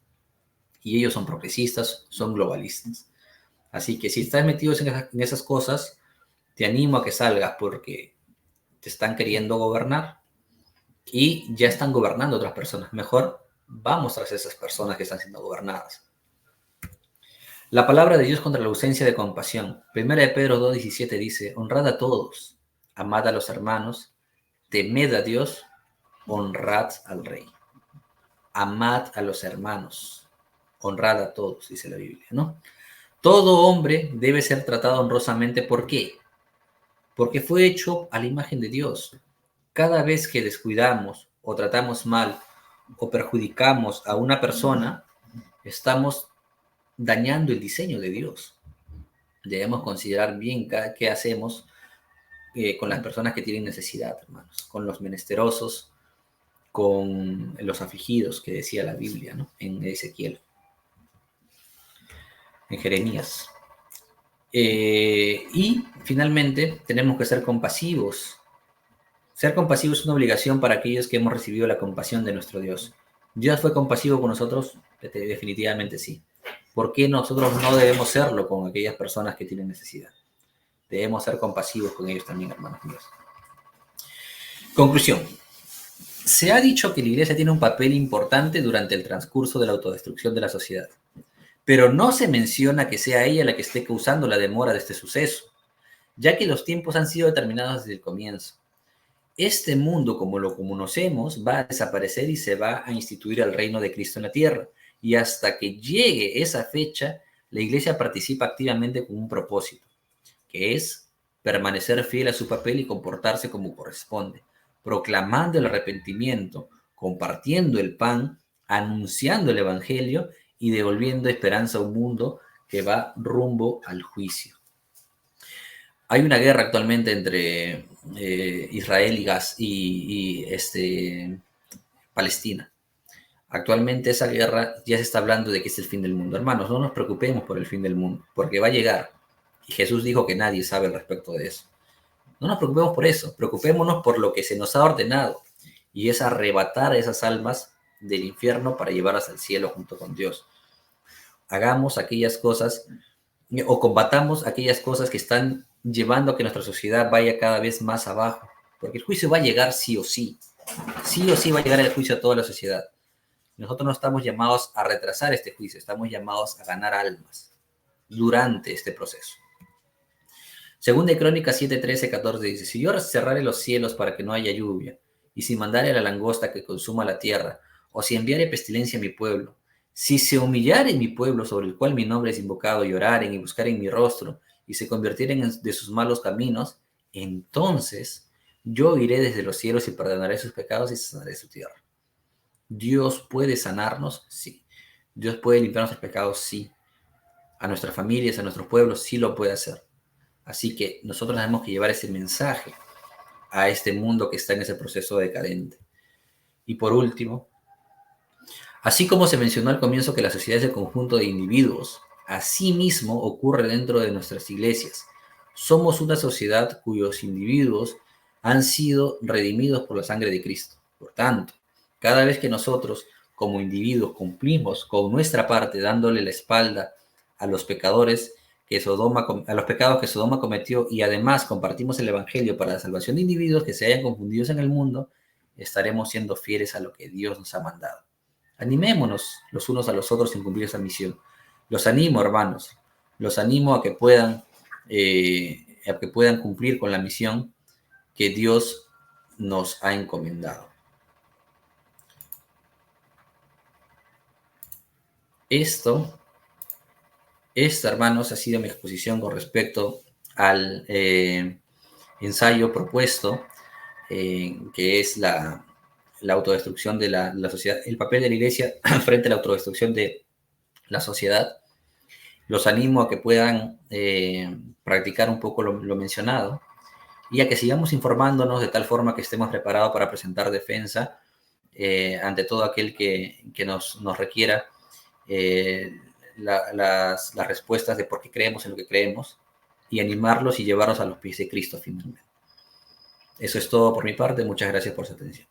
Y ellos son progresistas, son globalistas. Así que si estás metido en esas cosas, te animo a que salgas porque te están queriendo gobernar y ya están gobernando otras personas. Mejor vamos tras esas personas que están siendo gobernadas. La palabra de Dios contra la ausencia de compasión. 1 Pedro 2:17 dice, honrad a todos, amad a los hermanos, temed a Dios, honrad al rey. Amad a los hermanos, honrad a todos, dice la Biblia, ¿no? Todo hombre debe ser tratado honrosamente. ¿Por qué? Porque fue hecho a la imagen de Dios. Cada vez que descuidamos o tratamos mal o perjudicamos a una persona, estamos dañando el diseño de Dios. Debemos considerar bien qué hacemos con las personas que tienen necesidad, hermanos, con los menesterosos, con los afligidos, que decía la Biblia, ¿no? En Ezequiel, en Jeremías. Y finalmente tenemos que ser compasivos. Ser compasivo es una obligación para aquellos que hemos recibido la compasión de nuestro Dios. ¿Dios fue compasivo con nosotros? Definitivamente sí. ¿Por qué nosotros no debemos serlo con aquellas personas que tienen necesidad? Debemos ser compasivos con ellos también, hermanos míos. Conclusión. Se ha dicho que la Iglesia tiene un papel importante durante el transcurso de la autodestrucción de la sociedad, pero no se menciona que sea ella la que esté causando la demora de este suceso, ya que los tiempos han sido determinados desde el comienzo. Este mundo, como lo conocemos, va a desaparecer y se va a instituir el reino de Cristo en la tierra. Y hasta que llegue esa fecha, la Iglesia participa activamente con un propósito, que es permanecer fiel a su papel y comportarse como corresponde, proclamando el arrepentimiento, compartiendo el pan, anunciando el Evangelio y devolviendo esperanza a un mundo que va rumbo al juicio. Hay una guerra actualmente entre Israel Palestina. Actualmente esa guerra ya se está hablando de que es el fin del mundo. Hermanos, no nos preocupemos por el fin del mundo, porque va a llegar. Y Jesús dijo que nadie sabe al respecto de eso. No nos preocupemos por eso, preocupémonos por lo que se nos ha ordenado, y es arrebatar a esas almas del infierno para llevarlas al cielo junto con Dios. Hagamos aquellas cosas o combatamos aquellas cosas que están llevando a que nuestra sociedad vaya cada vez más abajo, porque el juicio va a llegar sí o sí. Sí o sí va a llegar el juicio a toda la sociedad. Nosotros no estamos llamados a retrasar este juicio, estamos llamados a ganar almas durante este proceso. Según de Crónicas 7, 13, 14 dice, si yo cerrare los cielos para que no haya lluvia, y si mandare a la langosta que consuma la tierra, o si enviare pestilencia a mi pueblo, si se humillare mi pueblo sobre el cual mi nombre es invocado, y oraren y buscaren mi rostro, y se convirtieren de sus malos caminos, entonces yo iré desde los cielos y perdonaré sus pecados y sanaré su tierra. ¿Dios puede sanarnos? Sí. ¿Dios puede limpiar nuestros pecados? Sí. A nuestras familias, a nuestros pueblos, sí lo puede hacer. Así que nosotros tenemos que llevar ese mensaje a este mundo que está en ese proceso decadente. Y por último, así como se mencionó al comienzo que la sociedad es el conjunto de individuos, así mismo ocurre dentro de nuestras iglesias. Somos una sociedad cuyos individuos han sido redimidos por la sangre de Cristo. Por tanto, cada vez que nosotros como individuos cumplimos con nuestra parte dándole la espalda a los pecadores a los pecados que Sodoma cometió, y además compartimos el evangelio para la salvación de individuos que se hayan confundidos en el mundo, estaremos siendo fieles a lo que Dios nos ha mandado. Animémonos los unos a los otros en cumplir esa misión. Los animo, hermanos, los animo a que puedan cumplir con la misión que Dios nos ha encomendado. Esta, hermanos, ha sido mi exposición con respecto al ensayo propuesto, que es la autodestrucción de la sociedad, el papel de la iglesia frente a la autodestrucción de la sociedad. Los animo a que puedan practicar un poco lo mencionado, y a que sigamos informándonos de tal forma que estemos preparados para presentar defensa ante todo aquel que nos requiera las respuestas de por qué creemos en lo que creemos, y animarlos y llevarlos a los pies de Cristo finalmente. Eso es todo por mi parte. Muchas gracias por su atención.